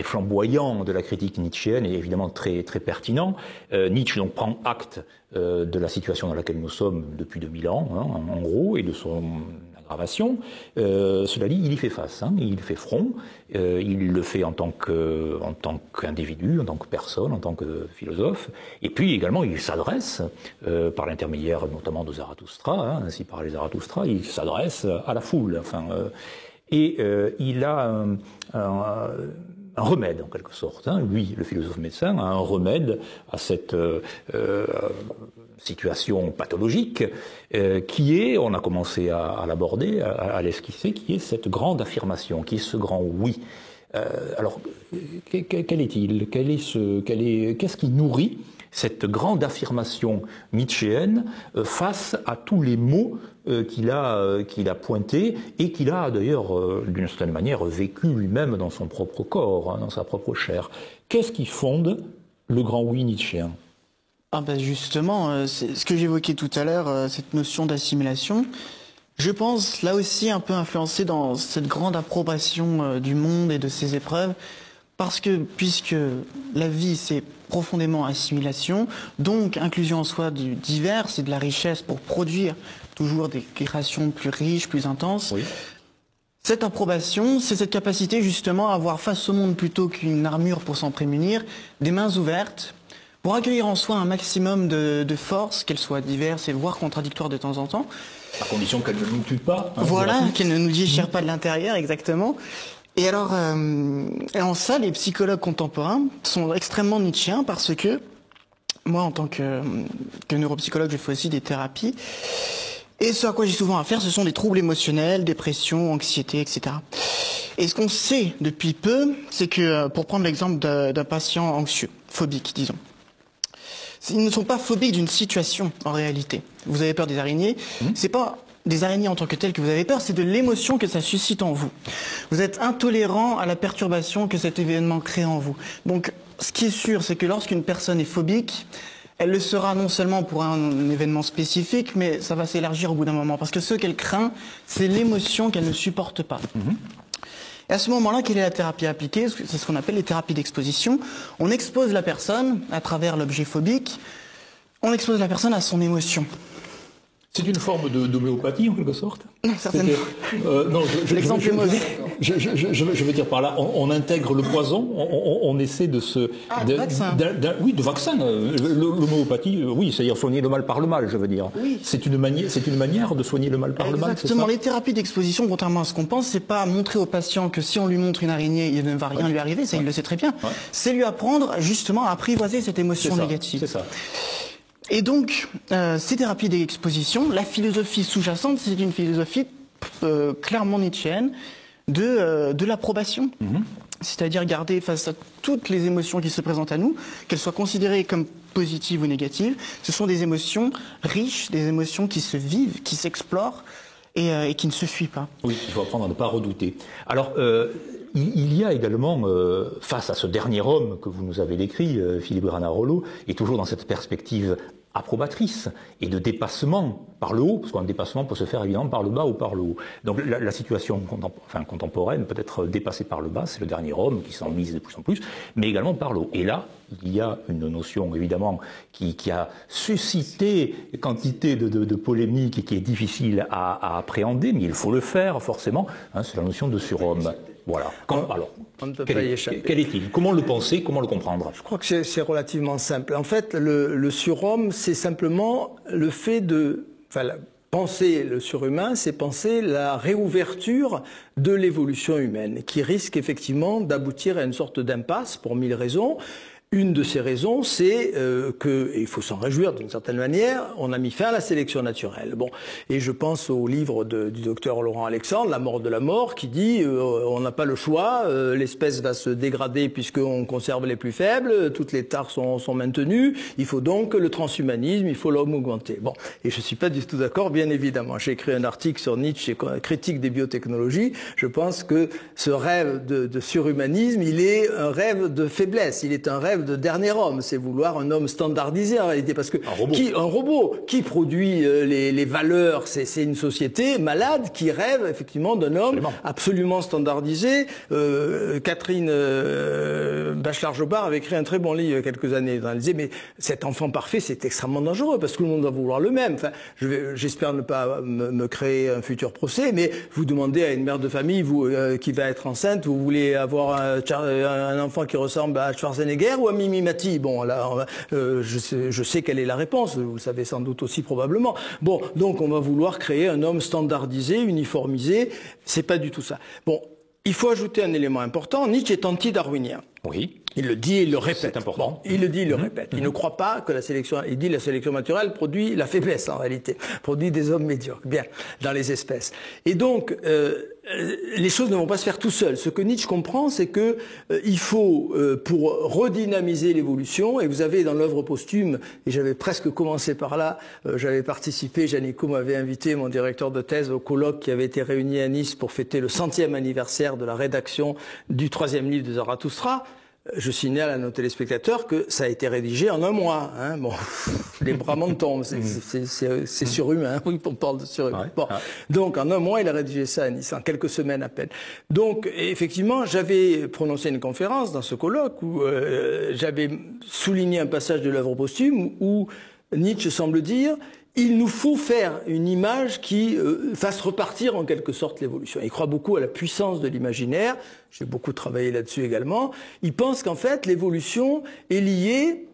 Speaker 1: flamboyant de la critique nietzschéenne et évidemment très pertinent. Nietzsche donc prend acte de la situation dans laquelle nous sommes depuis 2000 ans, hein, en gros, et de son aggravation. Cela dit, il y fait face, hein, il fait front, il le fait en tant qu'individu, en tant que personne, en tant que philosophe, et puis également il s'adresse, par l'intermédiaire notamment de Zarathustra, hein, ainsi parlait Zarathustra, il s'adresse à la foule, enfin, et il a un remède en quelque sorte, hein. Lui, le philosophe médecin, a un remède à cette situation pathologique qui est, on a commencé à l'aborder, à l'esquisser, qui est cette grande affirmation, qui est ce grand oui. Alors, quel est-il? Qu'est-ce qui nourrit cette grande affirmation nietzschéenne face à tous les mots qu'il a pointés et qu'il a d'ailleurs d'une certaine manière vécu lui-même dans son propre corps, hein, dans sa propre chair. Qu'est-ce qui fonde le grand oui nietzschéen?
Speaker 4: Ah ben justement, c'est ce que j'évoquais tout à l'heure, cette notion d'assimilation. Je pense là aussi un peu influencé dans cette grande approbation du monde et de ses épreuves, parce que puisque la vie c'est profondément assimilation, donc inclusion en soi du divers et de la richesse pour produire toujours des créations plus riches, plus intenses. Oui. Cette approbation, c'est cette capacité justement à avoir face au monde plutôt qu'une armure pour s'en prémunir, des mains ouvertes, pour accueillir en soi un maximum de force, qu'elle soit diverse et voire contradictoire de temps en temps.
Speaker 1: À condition qu'elle ne nous tue pas. Hein,
Speaker 4: voilà, qu'elle ne nous déchire pas de l'intérieur, exactement. Et alors, en ça, les psychologues contemporains sont extrêmement nietzschéens parce que, moi, en tant que neuropsychologue, je fais aussi des thérapies. Et ce à quoi j'ai souvent affaire, ce sont des troubles émotionnels, dépression, anxiété, etc. Et ce qu'on sait depuis peu, c'est que, pour prendre l'exemple d'un patient anxieux, phobique, disons, ils ne sont pas phobiques d'une situation, en réalité. Vous avez peur des araignées, c'est pas des araignées en tant que telles que vous avez peur, c'est de l'émotion que ça suscite en vous. Vous êtes intolérant à la perturbation que cet événement crée en vous. Donc, ce qui est sûr, c'est que lorsqu'une personne est phobique, elle le sera non seulement pour un événement spécifique, mais ça va s'élargir au bout d'un moment. Parce que ce qu'elle craint, c'est l'émotion qu'elle ne supporte pas. Et à ce moment-là, quelle est la thérapie appliquée? C'est ce qu'on appelle les thérapies d'exposition. On expose la personne à travers l'objet phobique, on expose la personne à son émotion.
Speaker 1: C'est une forme d'homéopathie en quelque sorte?
Speaker 4: Non, certainement.
Speaker 1: Non,
Speaker 4: l'exemple est mauvais.
Speaker 1: Je veux dire par là, on intègre le poison, on essaie de se...
Speaker 4: vaccin.
Speaker 1: Oui, de vaccin. L'homéopathie, oui, c'est-à-dire soigner le mal par le mal, je veux dire. Oui. C'est une manière de soigner le mal par le mal, c'est ça?
Speaker 4: Exactement. Les thérapies d'exposition, contrairement à ce qu'on pense, c'est pas montrer au patient que si on lui montre une araignée, il ne va rien lui arriver, ça il le sait très bien. Ouais. C'est lui apprendre justement à apprivoiser cette émotion négative.
Speaker 1: C'est ça.
Speaker 4: Et donc, ces thérapies d'exposition, la philosophie sous-jacente, c'est une philosophie clairement nietzschéenne de l'approbation. C'est-à-dire garder face à toutes les émotions qui se présentent à nous, qu'elles soient considérées comme positives ou négatives, ce sont des émotions riches, des émotions qui se vivent, qui s'explorent et qui ne se fuient pas.
Speaker 1: Oui, il faut apprendre à ne pas redouter. Alors, il y a également, face à ce dernier homme que vous nous avez décrit, Philippe Granarolo, et toujours dans cette perspective approbatrice et de dépassement par le haut, parce qu'un dépassement peut se faire évidemment par le bas ou par le haut. Donc la situation contemporaine peut être dépassée par le bas, c'est le dernier homme qui s'enlise de plus en plus, mais également par le haut. Et là, il y a une notion évidemment qui a suscité quantité de polémiques et qui est difficile à appréhender, mais il faut le faire forcément, hein, c'est la notion de surhomme. Voilà. Alors, quel est-il? Comment le penser? Comment le comprendre?
Speaker 2: Je crois que c'est relativement simple. En fait, le surhomme, c'est simplement le fait de... Enfin, penser le surhumain, c'est penser la réouverture de l'évolution humaine, qui risque effectivement d'aboutir à une sorte d'impasse pour 1000 raisons. Une de ces raisons, c'est que, et il faut s'en réjouir d'une certaine manière, on a mis fin à la sélection naturelle. Bon, et je pense au livre du docteur Laurent Alexandre, La mort de la mort, qui dit on n'a pas le choix, l'espèce va se dégrader puisqu'on conserve les plus faibles, toutes les tares sont maintenues, il faut donc le transhumanisme, il faut l'homme augmenté. Bon, et je suis pas du tout d'accord, bien évidemment. J'ai écrit un article sur Nietzsche, critique des biotechnologies. Je pense que ce rêve de surhumanisme, il est un rêve de faiblesse, il est un rêve de dernier homme, c'est vouloir un homme standardisé en réalité, parce que un robot qui produit les valeurs, c'est une société malade qui rêve effectivement d'un homme absolument standardisé. Catherine Bachelard-Jobard avait écrit un très bon livre il y a quelques années. Elle disait mais cet enfant parfait c'est extrêmement dangereux parce que tout le monde va vouloir le même. Enfin, j'espère ne pas me créer un futur procès, mais vous demandez à une mère de famille qui va être enceinte, vous voulez avoir un enfant qui ressemble à Schwarzenegger ou à Mimi Mati? Bon, là, je sais quelle est la réponse, vous le savez sans doute aussi probablement. Bon, donc on va vouloir créer un homme standardisé, uniformisé, c'est pas du tout ça. Bon, il faut ajouter un élément important, Nietzsche est anti-darwinien.
Speaker 1: Oui.
Speaker 2: Il le dit, il le répète.
Speaker 1: C'est important.
Speaker 2: Bon, il le dit, il le répète. Il ne croit pas que la sélection, il dit la sélection naturelle produit la faiblesse en réalité, produit des hommes médiocres, bien, dans les espèces. Et donc, les choses ne vont pas se faire tout seuls. Ce que Nietzsche comprend, c'est que il faut, pour redynamiser l'évolution, et vous avez dans l'œuvre posthume, et j'avais presque commencé par là, j'avais participé, Janico m'avait invité, mon directeur de thèse, au colloque qui avait été réuni à Nice pour fêter le 100e anniversaire de la rédaction du 3e livre de Zarathustra. Je signale à nos téléspectateurs que ça a été rédigé en un mois. Hein. Bon, les bras m'en tombent, c'est surhumain. Oui, on parle de surhumain. Ouais. Bon, donc en un mois, il a rédigé ça à Nice, en quelques semaines à peine. Donc, effectivement, j'avais prononcé une conférence dans ce colloque où j'avais souligné un passage de l'œuvre posthume où Nietzsche semble dire il nous faut faire une image qui fasse repartir en quelque sorte l'évolution. Il croit beaucoup à la puissance de l'imaginaire. J'ai beaucoup travaillé là-dessus également. Il pense qu'en fait, l'évolution est liée...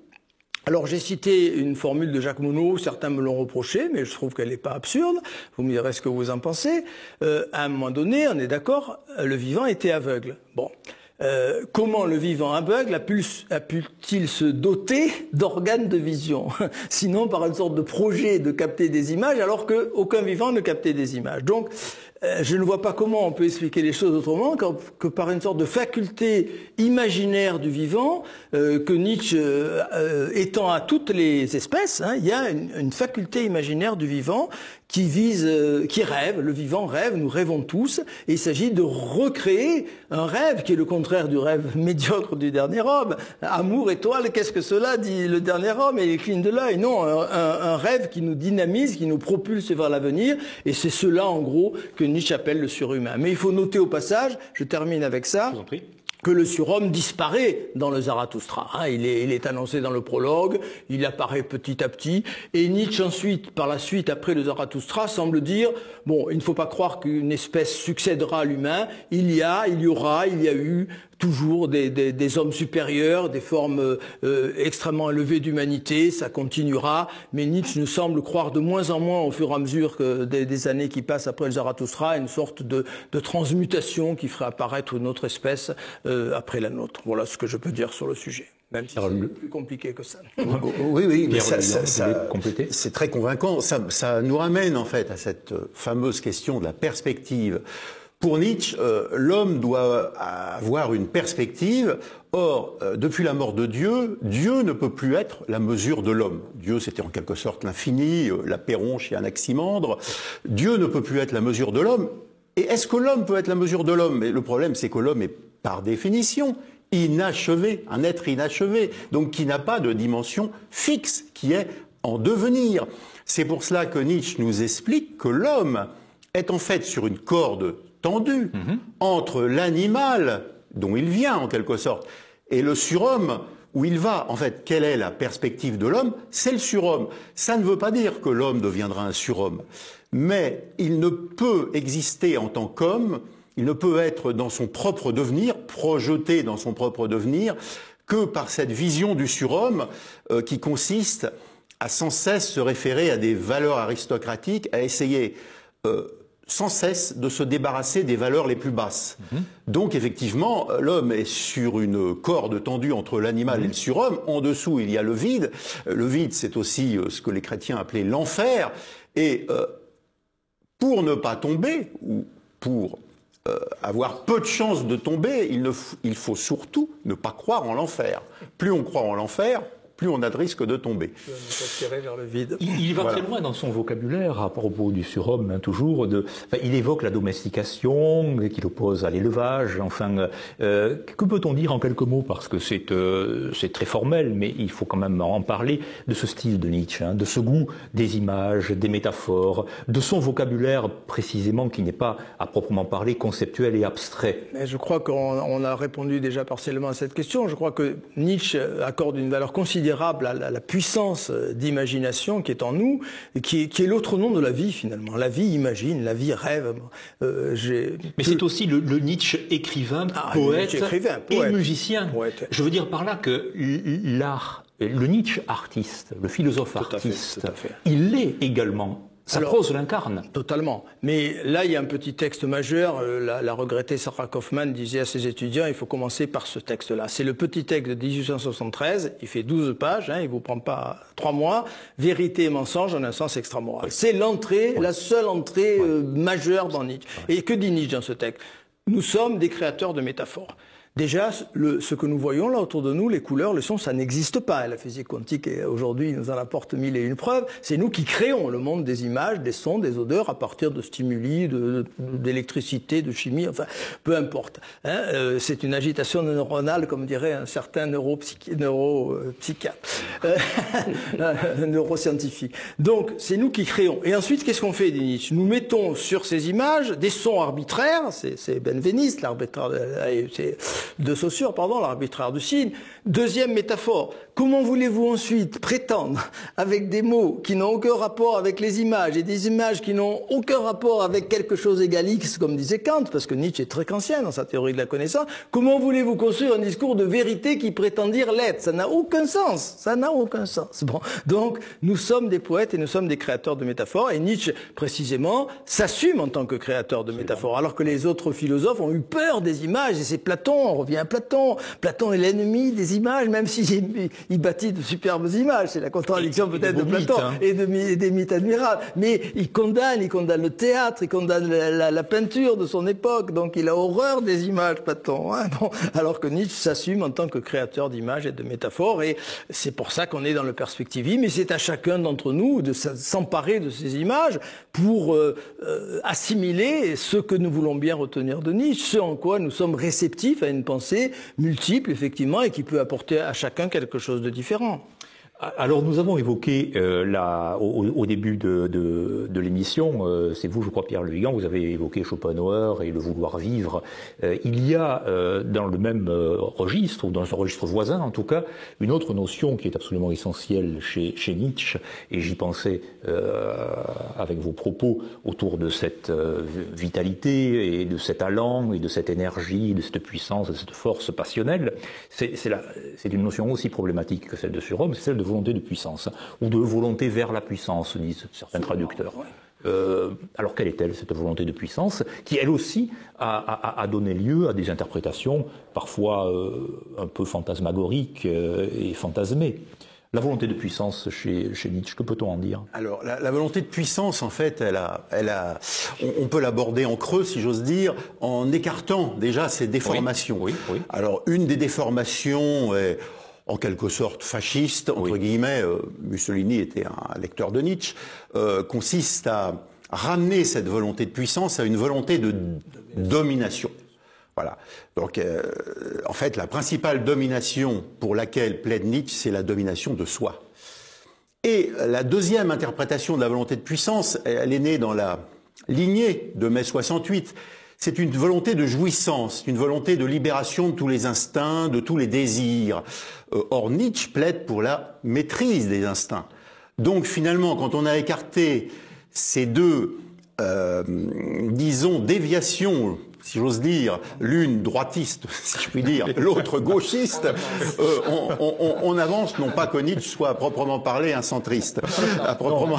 Speaker 2: Alors j'ai cité une formule de Jacques Monod, certains me l'ont reproché, mais je trouve qu'elle n'est pas absurde. Vous me direz ce que vous en pensez. À un moment donné, on est d'accord, le vivant était aveugle. Bon. Comment le vivant aveugle a pu-t-il se doter d'organes de vision? Sinon par une sorte de projet de capter des images, alors qu'aucun vivant ne captait des images. Donc, je ne vois pas comment on peut expliquer les choses autrement que par une sorte de faculté imaginaire du vivant que Nietzsche étend à toutes les espèces. Hein, il y a une faculté imaginaire du vivant qui rêve. Le vivant rêve, nous rêvons tous, et il s'agit de recréer un rêve qui est le contraire du rêve médiocre du dernier homme. Amour, étoile, qu'est-ce que cela, dit le dernier homme, et il cligne de l'œil. Non, un rêve qui nous dynamise, qui nous propulse vers l'avenir, et c'est cela en gros que Nietzsche appelle le surhumain. Mais il faut noter au passage, je termine avec ça, je vous en prie, que le surhomme disparaît dans le Zarathustra. Hein, il est annoncé dans le prologue, il apparaît petit à petit, et Nietzsche ensuite, par la suite, après le Zarathustra, semble dire, bon, il ne faut pas croire qu'une espèce succédera à l'humain, il y a eu toujours des hommes supérieurs, des formes extrêmement élevées d'humanité, ça continuera, mais Nietzsche nous semble croire de moins en moins au fur et à mesure que des années qui passent après le Zarathustra, une sorte de transmutation qui ferait apparaître une autre espèce après la nôtre. Voilà ce que je peux dire sur le sujet. Même si c'est plus compliqué que ça.
Speaker 3: Oui, mais c'est très convaincant. Ça nous ramène en fait à cette fameuse question de la perspective. Pour Nietzsche, l'homme doit avoir une perspective. Or, depuis la mort de Dieu, Dieu ne peut plus être la mesure de l'homme. Dieu, c'était en quelque sorte l'infini, l'apéron chez Anaximandre. Dieu ne peut plus être la mesure de l'homme. Et est-ce que l'homme peut être la mesure de l'homme? Mais le problème, c'est que l'homme est, par définition, inachevé, un être inachevé, donc qui n'a pas de dimension fixe, qui est en devenir. C'est pour cela que Nietzsche nous explique que l'homme est en fait sur une corde tendue entre l'animal, dont il vient en quelque sorte, et le surhomme, où il va. En fait, quelle est la perspective de l'homme? C'est le surhomme. Ça ne veut pas dire que l'homme deviendra un surhomme, mais il ne peut exister en tant qu'homme, il ne peut être dans son propre devenir, projeté dans son propre devenir, que par cette vision du surhomme qui consiste à sans cesse se référer à des valeurs aristocratiques, à essayer sans cesse de se débarrasser des valeurs les plus basses. Donc effectivement, l'homme est sur une corde tendue entre l'animal et le surhomme. En dessous, il y a le vide. Le vide, c'est aussi ce que les chrétiens appelaient l'enfer. Et pour ne pas tomber, ou pour avoir peu de chances de tomber, il faut surtout ne pas croire en l'enfer. Plus on croit en l'enfer, plus on a de risque de tomber.
Speaker 2: Vers le vide.
Speaker 1: Il va très loin dans son vocabulaire à propos du surhomme, hein, toujours. Il évoque la domestication, qu'il oppose à l'élevage. Enfin, que peut-on dire en quelques mots, parce que c'est très formel, mais il faut quand même en parler, de ce style de Nietzsche, hein, de ce goût des images, des métaphores, de son vocabulaire précisément qui n'est pas à proprement parler conceptuel et abstrait.
Speaker 2: Mais je crois qu'on a répondu déjà partiellement à cette question. Je crois que Nietzsche accorde une valeur considérable à la puissance d'imagination qui est en nous, et qui est l'autre nom de la vie finalement. La vie imagine, la vie rêve.
Speaker 1: Mais c'est aussi le Nietzsche écrivain, poète, et musicien. Poète. Je veux dire par là que l'art, le Nietzsche artiste, le philosophe artiste,
Speaker 2: tout à fait.
Speaker 1: Il l'est également. Sa prose l'incarne.
Speaker 2: Totalement. Mais là, il y a un petit texte majeur. La regrettée Sarah Kaufmann disait à ses étudiants, il faut commencer par ce texte-là. C'est le petit texte de 1873. Il fait 12 pages. Hein, il vous prend pas 3 mois. Vérité et mensonge en un sens extramoral. C'est l'entrée, la seule entrée majeure dans Nietzsche. Et que dit Nietzsche dans ce texte? Nous sommes des créateurs de métaphores. Déjà, ce que nous voyons là autour de nous, les couleurs, le son, ça n'existe pas. La physique quantique, aujourd'hui, nous en apporte 1001 preuves. C'est nous qui créons le monde des images, des sons, des odeurs, à partir de stimuli, d'électricité, de chimie, enfin, peu importe. Hein, c'est une agitation neuronale, comme dirait un certain neuropsychiatre, neuroscientifique. Donc, c'est nous qui créons. Et ensuite, qu'est-ce qu'on fait, dit Nietzsche? Nous mettons sur ces images des sons arbitraires, c'est Benveniste, l'arbitraire, de Saussure, pardon, l'arbitraire du signe. Deuxième métaphore. Comment voulez-vous ensuite prétendre, avec des mots qui n'ont aucun rapport avec les images, et des images qui n'ont aucun rapport avec quelque chose égal X, comme disait Kant, parce que Nietzsche est très kantien dans sa théorie de la connaissance, comment voulez-vous construire un discours de vérité qui prétend dire l'être? Ça n'a aucun sens. Ça n'a aucun sens. Bon. Donc, nous sommes des poètes et nous sommes des créateurs de métaphores, et Nietzsche, précisément, s'assume en tant que créateur de métaphores, alors que les autres philosophes ont eu peur des images, et c'est Platon, on revient à Platon. Platon est l'ennemi des images, même s'il bâtit de superbes images. C'est la contradiction peut-être de Platon et des mythes admirables. Mais il condamne le théâtre, il condamne la peinture de son époque. Donc il a horreur des images, Platon. Hein, bon, alors que Nietzsche s'assume en tant que créateur d'images et de métaphores. Et c'est pour ça qu'on est dans le perspectivisme. Et c'est à chacun d'entre nous de s'emparer de ces images pour assimiler ce que nous voulons bien retenir de Nietzsche, ce en quoi nous sommes réceptifs à une pensée multiple, effectivement, et qui peut apporter à chacun quelque chose de différent.
Speaker 1: Alors nous avons évoqué au début de l'émission, c'est vous, je crois, Pierre Le Vigan, vous avez évoqué Schopenhauer et le vouloir vivre. Il y a dans le même registre, ou dans un registre voisin en tout cas, une autre notion qui est absolument essentielle chez Nietzsche, et j'y pensais avec vos propos autour de cette vitalité et de cet allant et de cette énergie, de cette puissance, de cette force passionnelle. C'est une notion aussi problématique que celle de surhomme, c'est celle de volonté de puissance, ou de volonté vers la puissance, disent certains traducteurs. Alors quelle est-elle, cette volonté de puissance, qui elle aussi a donné lieu à des interprétations parfois un peu fantasmagoriques et fantasmées? La volonté de puissance chez Nietzsche, que peut-on en dire?
Speaker 3: Alors, la volonté de puissance, en fait, on peut l'aborder en creux, si j'ose dire, en écartant déjà ses déformations.
Speaker 1: Oui.
Speaker 3: Alors, une des déformations est en quelque sorte fasciste, entre guillemets, Mussolini était un lecteur de Nietzsche, consiste à ramener cette volonté de puissance à une volonté de domination. Voilà. Donc, en fait, la principale domination pour laquelle plaide Nietzsche, c'est la domination de soi. Et la deuxième interprétation de la volonté de puissance, elle est née dans la lignée de mai 68. C'est une volonté de jouissance, une volonté de libération de tous les instincts, de tous les désirs. Or, Nietzsche plaide pour la maîtrise des instincts. Donc finalement, quand on a écarté ces deux, disons, déviations, si j'ose dire, l'une droitiste, si je puis dire, l'autre gauchiste, on avance, non pas que Nietzsche soit à proprement parler un centriste. À proprement...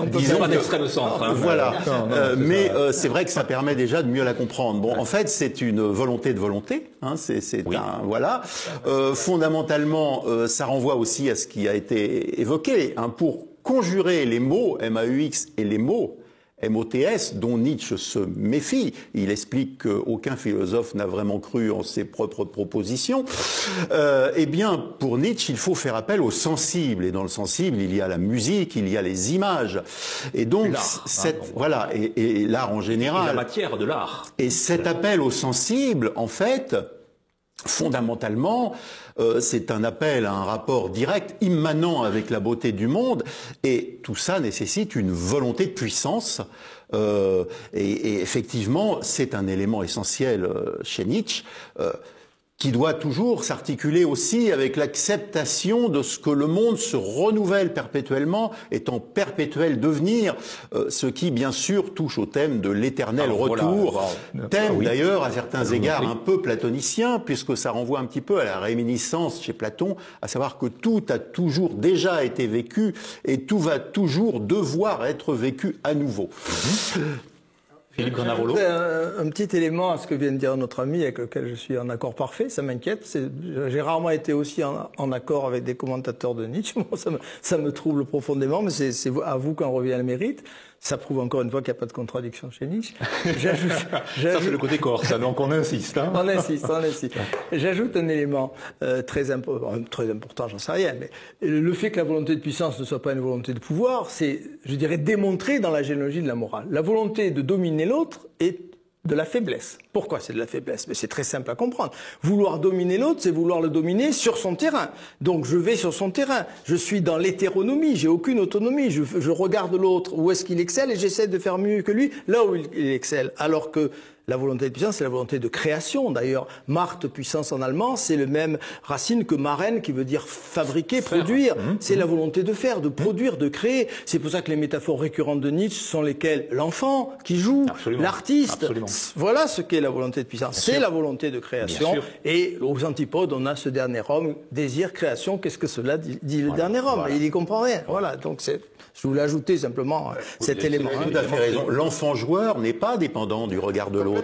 Speaker 1: Disons pas d'extrême centre. Hein.
Speaker 3: Voilà. Mais c'est vrai que ça permet déjà de mieux la comprendre. Bon, en fait, c'est une volonté de volonté. Hein,
Speaker 1: oui.
Speaker 3: voilà. Fondamentalement, ça renvoie aussi à ce qui a été évoqué. Hein, pour conjurer les mots MAUX et les mots MOTS, dont Nietzsche se méfie. Il explique qu'aucun philosophe n'a vraiment cru en ses propres propositions. Eh bien, pour Nietzsche, il faut faire appel au sensible. Et dans le sensible, il y a la musique, il y a les images. Et donc, voilà, et l'art en général.
Speaker 1: Et la matière de l'art.
Speaker 3: Et cet appel au sensible, en fait, fondamentalement, c'est un appel à un rapport direct, immanent avec la beauté du monde, et tout ça nécessite une volonté de puissance. Et effectivement, c'est un élément essentiel chez Nietzsche, qui doit toujours s'articuler aussi avec l'acceptation de ce que le monde se renouvelle perpétuellement, est en perpétuel devenir, ce qui bien sûr touche au thème de l'éternel retour, thème d'ailleurs à certains égards un peu platonicien, puisque ça renvoie un petit peu à la réminiscence chez Platon, à savoir que tout a toujours déjà été vécu et tout va toujours devoir être vécu à nouveau.
Speaker 1: Philippe Granarolo.
Speaker 2: Un petit élément à ce que vient de dire notre ami, avec lequel je suis en accord parfait, ça m'inquiète. J'ai rarement été aussi en accord avec des commentateurs de Nietzsche. Bon, ça me trouble profondément, mais c'est à vous qu'en revient le mérite. Ça prouve encore une fois qu'il n'y a pas de contradiction chez Nietzsche.
Speaker 1: Ça, c'est le côté corse, donc on insiste. Hein.
Speaker 2: On insiste. J'ajoute un élément très important, j'en sais rien, mais le fait que la volonté de puissance ne soit pas une volonté de pouvoir, c'est, je dirais, démontré dans la généalogie de la morale. La volonté de dominer l'autre est de la faiblesse. Pourquoi c'est de la faiblesse? Mais c'est très simple à comprendre. Vouloir dominer l'autre, c'est vouloir le dominer sur son terrain. Donc je vais sur son terrain. Je suis dans l'hétéronomie, j'ai aucune autonomie. Je regarde l'autre, où est-ce qu'il excelle, et j'essaie de faire mieux que lui, là où il excelle. Alors que la volonté de puissance, c'est la volonté de création. D'ailleurs, Macht, puissance en allemand, c'est le même racine que Maren, qui veut dire fabriquer, produire. C'est la volonté de faire, de produire, de créer. C'est pour ça que les métaphores récurrentes de Nietzsche sont lesquelles? L'enfant qui joue, l'artiste. Voilà ce qu'est la volonté de puissance. C'est la volonté de création. Et aux antipodes, on a ce dernier homme, désir, création. Qu'est-ce que cela dit le dernier homme? Il y comprend rien. Voilà. Donc je voulais ajouter simplement cet élément.
Speaker 3: Tout à fait raison. L'enfant joueur n'est pas dépendant du regard de l'autre.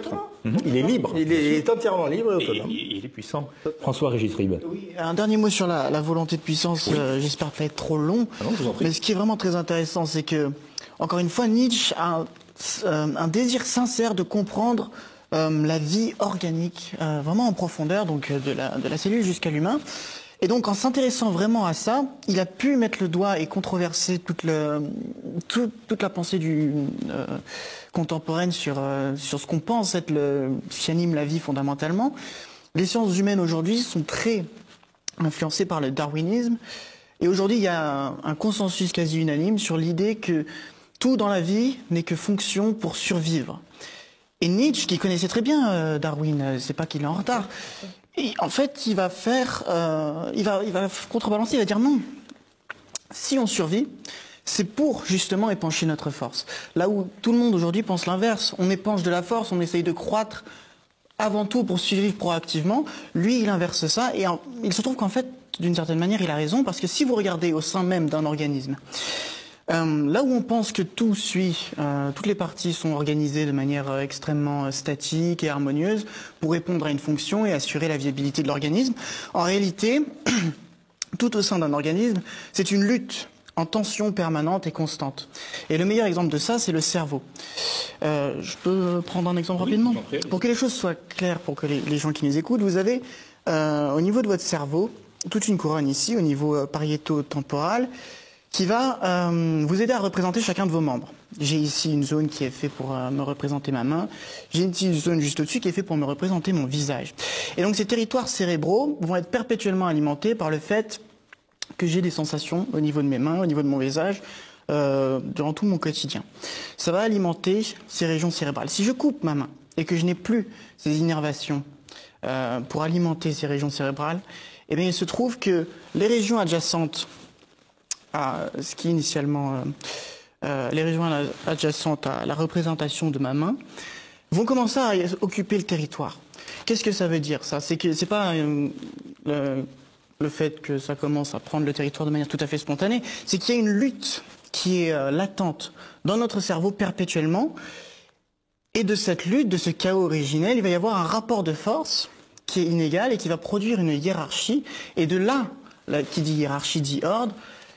Speaker 3: Il est libre.
Speaker 2: Il est entièrement libre et autonome.
Speaker 1: Il est puissant. François-Régis Ribes.
Speaker 4: Oui, un dernier mot sur la volonté de puissance. J'espère pas être trop long.
Speaker 1: Ah non, je vous en prie.
Speaker 4: Mais ce qui est vraiment très intéressant, c'est que, encore une fois, Nietzsche a un désir sincère de comprendre la vie organique, vraiment en profondeur, donc de la cellule jusqu'à l'humain. Et donc, en s'intéressant vraiment à ça, il a pu mettre le doigt et controverser toute la pensée contemporaine sur ce qu'on pense être ce qui anime la vie fondamentalement. Les sciences humaines aujourd'hui sont très influencées par le darwinisme. Et aujourd'hui, il y a un consensus quasi unanime sur l'idée que tout dans la vie n'est que fonction pour survivre. Et Nietzsche, qui connaissait très bien Darwin, c'est pas qu'il est en retard. Et en fait, il va contrebalancer, il va dire non. Si on survit, c'est pour justement épancher notre force. Là où tout le monde aujourd'hui pense l'inverse, on épanche de la force, on essaye de croître avant tout pour survivre proactivement. Lui, il inverse ça et il se trouve qu'en fait, d'une certaine manière, il a raison parce que si vous regardez au sein même d'un organisme, là où on pense que tout suit, toutes les parties sont organisées de manière extrêmement statique et harmonieuse pour répondre à une fonction et assurer la viabilité de l'organisme. En réalité, tout au sein d'un organisme, c'est une lutte en tension permanente et constante. Et le meilleur exemple de ça, c'est le cerveau. Je peux prendre un exemple rapidement? Pour que les choses soient claires, pour que les gens qui nous écoutent, vous avez au niveau de votre cerveau, toute une couronne ici, au niveau pariéto-temporal, qui va vous aider à représenter chacun de vos membres. J'ai ici une zone qui est faite pour me représenter ma main. J'ai ici une zone juste au-dessus qui est faite pour me représenter mon visage. Et donc ces territoires cérébraux vont être perpétuellement alimentés par le fait que j'ai des sensations au niveau de mes mains, au niveau de mon visage, durant tout mon quotidien. Ça va alimenter ces régions cérébrales. Si je coupe ma main et que je n'ai plus ces innervations pour alimenter ces régions cérébrales, eh bien, il se trouve que les régions adjacentes à ce qui initialement les régions adjacentes à la représentation de ma main vont commencer à occuper le territoire. Qu'est-ce que ça veut dire, ça? C'est que c'est pas le fait que ça commence à prendre le territoire de manière tout à fait spontanée, c'est qu'il y a une lutte qui est latente dans notre cerveau perpétuellement. Et de cette lutte, de ce chaos originel, il va y avoir un rapport de force qui est inégal et qui va produire une hiérarchie. Et de là, qui dit hiérarchie dit ordre,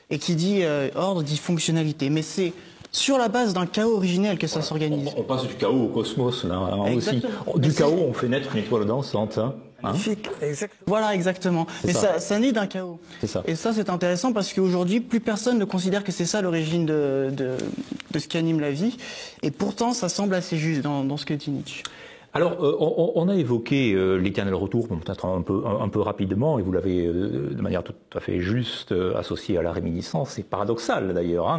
Speaker 4: et qui dit ordre dit fonctionnalité. Mais c'est sur la base d'un chaos originel que ça s'organise.
Speaker 1: On passe du chaos au cosmos, là, aussi. Du chaos, on fait naître une étoile dansante.
Speaker 2: Magnifique, exactement.
Speaker 4: Voilà, exactement. Mais ça naît d'un chaos.
Speaker 1: C'est ça.
Speaker 4: Et ça, c'est intéressant parce qu'aujourd'hui, plus personne ne considère que c'est ça l'origine de ce qui anime la vie. Et pourtant, ça semble assez juste dans ce que dit Nietzsche.
Speaker 1: Alors, on a évoqué l'éternel retour, peut-être un peu rapidement, et vous l'avez de manière tout à fait juste associé à la réminiscence, c'est paradoxal d'ailleurs,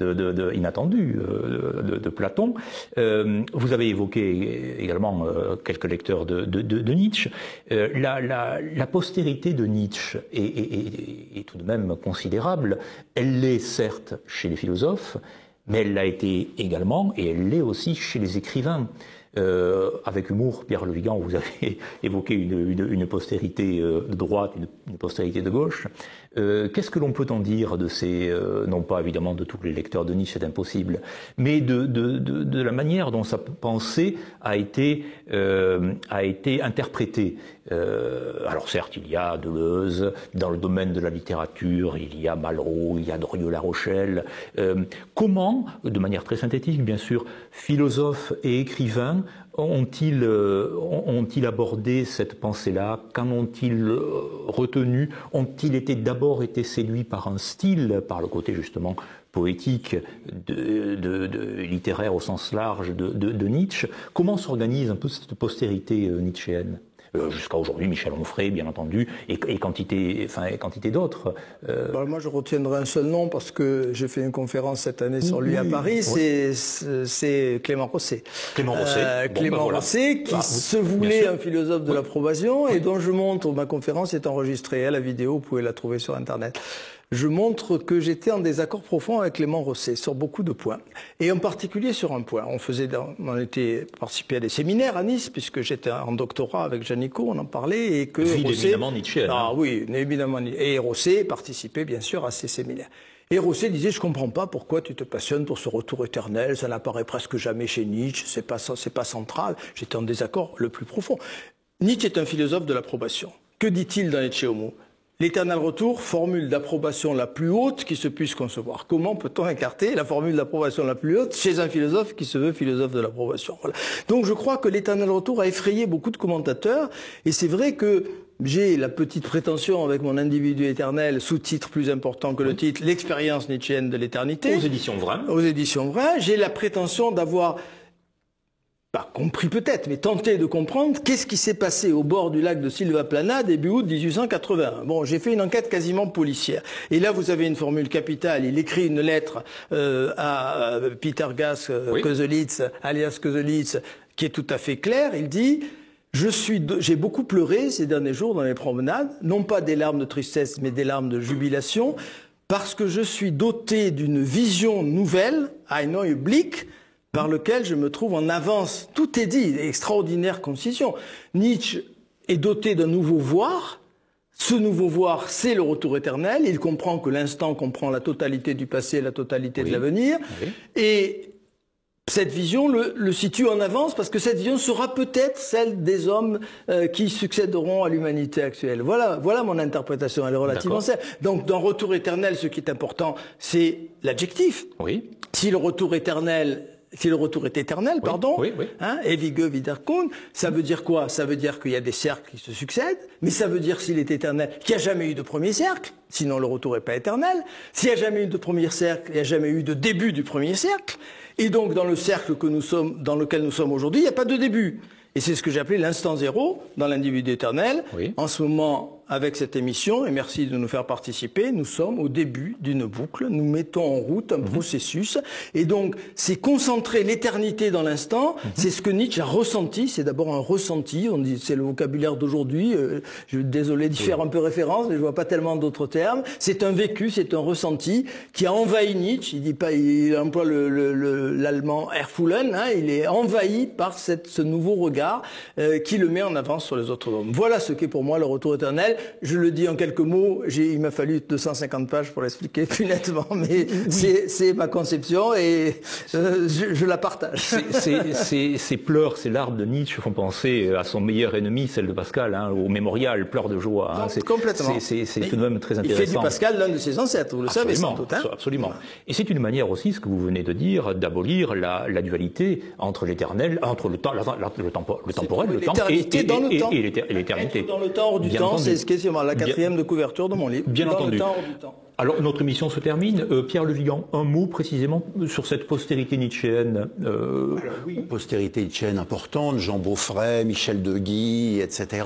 Speaker 1: inattendu, de Platon. Vous avez évoqué également quelques lecteurs de Nietzsche. La postérité de Nietzsche est tout de même considérable. Elle l'est certes chez les philosophes, mais elle l'a été également, et elle l'est aussi chez les écrivains. Avec humour, Pierre Le Vigan, vous avez évoqué une postérité de droite, une postérité de gauche. Qu'est-ce que l'on peut en dire de ces, non pas évidemment de tous les lecteurs de Nietzsche, c'est impossible, mais de la manière dont sa pensée a été interprétée. Alors certes, il y a Deleuze, dans le domaine de la littérature, il y a Malraux, il y a Doriot-La Rochelle. Comment, de manière très synthétique bien sûr, philosophes et écrivains ont-ils abordé cette pensée-là? Qu'en ont-ils retenu? Ont-ils d'abord été séduits par un style, par le côté justement poétique, littéraire au sens large de Nietzsche? Comment s'organise un peu cette postérité nietzschéenne? Jusqu'à aujourd'hui, Michel Onfray, bien entendu, et quantité d'autres.
Speaker 2: Moi, je retiendrai un seul nom parce que j'ai fait une conférence cette année sur lui à Paris. Oui. C'est Clément Rosset. Clément Rosset, qui se voulait un philosophe de l'approbation et dont je montre, ma conférence est enregistrée à la vidéo, vous pouvez la trouver sur Internet. Je montre que j'étais en désaccord profond avec Clément Rosset sur beaucoup de points, et en particulier sur un point. On était participé à des séminaires à Nice, puisque j'étais en doctorat avec Janicot, on en parlait, et que
Speaker 1: Rosset, évidemment Nietzsche.
Speaker 2: Ah oui, évidemment, et Rosset participait bien sûr à ces séminaires. Et Rosset disait, je comprends pas pourquoi tu te passionnes pour ce retour éternel, ça n'apparaît presque jamais chez Nietzsche, c'est pas central. J'étais en désaccord le plus profond. Nietzsche est un philosophe de l'approbation. Que dit-il dans Ecce Homo? L'éternel retour, formule d'approbation la plus haute qui se puisse concevoir. Comment peut-on écarter la formule d'approbation la plus haute chez un philosophe qui se veut philosophe de l'approbation? Voilà. Donc je crois que l'éternel retour a effrayé beaucoup de commentateurs, et c'est vrai que j'ai la petite prétention avec mon individu éternel, sous-titre plus important que le titre, l'expérience nietzschéenne de l'éternité.
Speaker 1: Aux éditions Vrin.
Speaker 2: Aux éditions Vrin. J'ai la prétention d'avoir pas compris peut-être, mais tenté de comprendre qu'est-ce qui s'est passé au bord du lac de Silvaplana début août 1881. Bon, j'ai fait une enquête quasiment policière. Et là, vous avez une formule capitale. Il écrit une lettre à Peter Gas Kozelitz, alias Kozelitz, qui est tout à fait claire. Il dit... J'ai beaucoup pleuré ces derniers jours dans les promenades, non pas des larmes de tristesse, mais des larmes de jubilation, parce que je suis doté d'une vision nouvelle, ein neuer Blick, par lequel je me trouve en avance. Tout est dit, extraordinaire concision. Nietzsche est doté d'un nouveau voir. Ce nouveau voir, c'est le retour éternel. Il comprend que l'instant comprend la totalité du passé et la totalité de l'avenir. Oui. Et cette vision le situe en avance, parce que cette vision sera peut-être celle des hommes qui succéderont à l'humanité actuelle. Voilà mon interprétation, elle est relativement simple. Donc dans retour éternel, ce qui est important, c'est l'adjectif.
Speaker 1: Oui.
Speaker 2: Si le retour est éternel, pardon, ewige Wiederkunft, ça veut dire quoi? Ça veut dire qu'il y a des cercles qui se succèdent, mais ça veut dire, s'il est éternel, qu'il n'y a jamais eu de premier cercle, sinon le retour n'est pas éternel. S'il n'y a jamais eu de premier cercle, il n'y a jamais eu de début du premier cercle. Et donc, dans le cercle dans lequel nous sommes aujourd'hui, il n'y a pas de début. Et c'est ce que j'ai appelé l'instant zéro dans l'individu éternel. Oui. En ce moment, avec cette émission, et merci de nous faire participer, nous sommes au début d'une boucle, nous mettons en route un processus, et donc c'est concentrer l'éternité dans l'instant, c'est ce que Nietzsche a ressenti, c'est d'abord un ressenti, on dit c'est le vocabulaire d'aujourd'hui, je suis désolé d'y faire un peu référence, mais je vois pas tellement d'autres termes, c'est un vécu, c'est un ressenti qui a envahi Nietzsche, il dit pas, il emploie l'allemand Erfühlen, hein, il est envahi par ce nouveau regard qui le met en avance sur les autres hommes. Voilà ce qu'est pour moi le retour éternel. Je le dis en quelques mots, il m'a fallu 250 pages pour l'expliquer plus nettement, mais c'est ma conception et je la partage.
Speaker 1: Ces pleurs, ces larmes de Nietzsche font penser à son meilleur ennemi, celle de Pascal, hein, au mémorial, pleurs de joie. Hein.
Speaker 2: Complètement.
Speaker 1: C'est tout de même très intéressant.
Speaker 2: Il fait du Pascal l'un de ses ancêtres, vous le savez sans doute. Hein.
Speaker 1: Absolument. Et c'est une manière aussi, ce que vous venez de dire, d'abolir la dualité entre l'éternel, entre le temporel, le temps et l'éternité.
Speaker 2: Dans le temps hors du temps, c'est ce qui est la quatrième de couverture de mon livre.
Speaker 1: Bien entendu.
Speaker 2: Le temps hors du temps.
Speaker 1: Alors, notre émission se termine. Pierre Le Vigan, un mot précisément sur cette postérité nietzschéenne.
Speaker 3: Alors, oui, postérité nietzschéenne importante, Jean Beaufray, Michel Deguy, etc.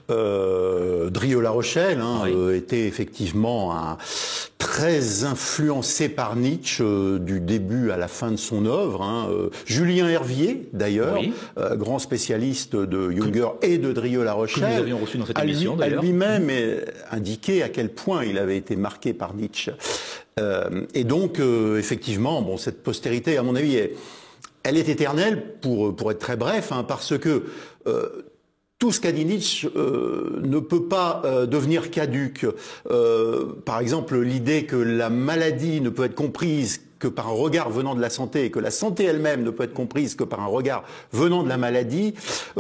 Speaker 3: Drieux-La Rochelle était effectivement très influencé par Nietzsche du début à la fin de son œuvre. Hein. Julien Hervier, d'ailleurs, grand spécialiste de Junger et de Drieux-La Rochelle,
Speaker 1: que nous avions reçu dans cette émission, d'ailleurs,
Speaker 3: a lui-même indiqué à quel point il avait été marqué par Nietzsche. Et donc, effectivement, bon, cette postérité, à mon avis, elle est éternelle, pour être très bref, hein, parce que tout ce qu'a dit Nietzsche ne peut pas devenir caduc. Par exemple, l'idée que la maladie ne peut être comprise que par un regard venant de la santé, et que la santé elle-même ne peut être comprise que par un regard venant de la maladie,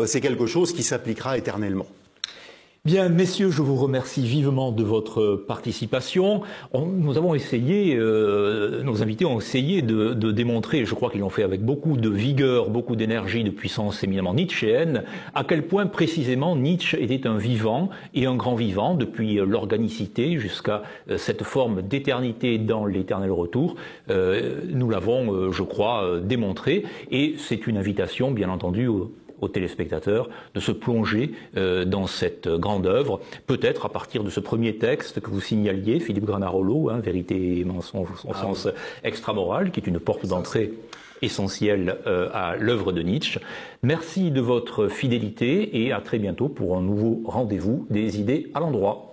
Speaker 3: c'est quelque chose qui s'appliquera éternellement.
Speaker 1: Bien, messieurs, je vous remercie vivement de votre participation. Nous avons essayé, nos invités ont essayé de démontrer, je crois qu'ils l'ont fait avec beaucoup de vigueur, beaucoup d'énergie, de puissance éminemment nietzschéenne, à quel point précisément Nietzsche était un vivant et un grand vivant, depuis l'organicité jusqu'à cette forme d'éternité dans l'éternel retour. Nous l'avons, je crois, démontré, et c'est une invitation, bien entendu, aux téléspectateurs de se plonger dans cette grande œuvre, peut-être à partir de ce premier texte que vous signaliez, Philippe Granarolo, hein, Vérité et mensonge au sens extramoral, qui est une porte d'entrée essentielle à l'œuvre de Nietzsche. Merci de votre fidélité et à très bientôt pour un nouveau rendez-vous des idées à l'endroit.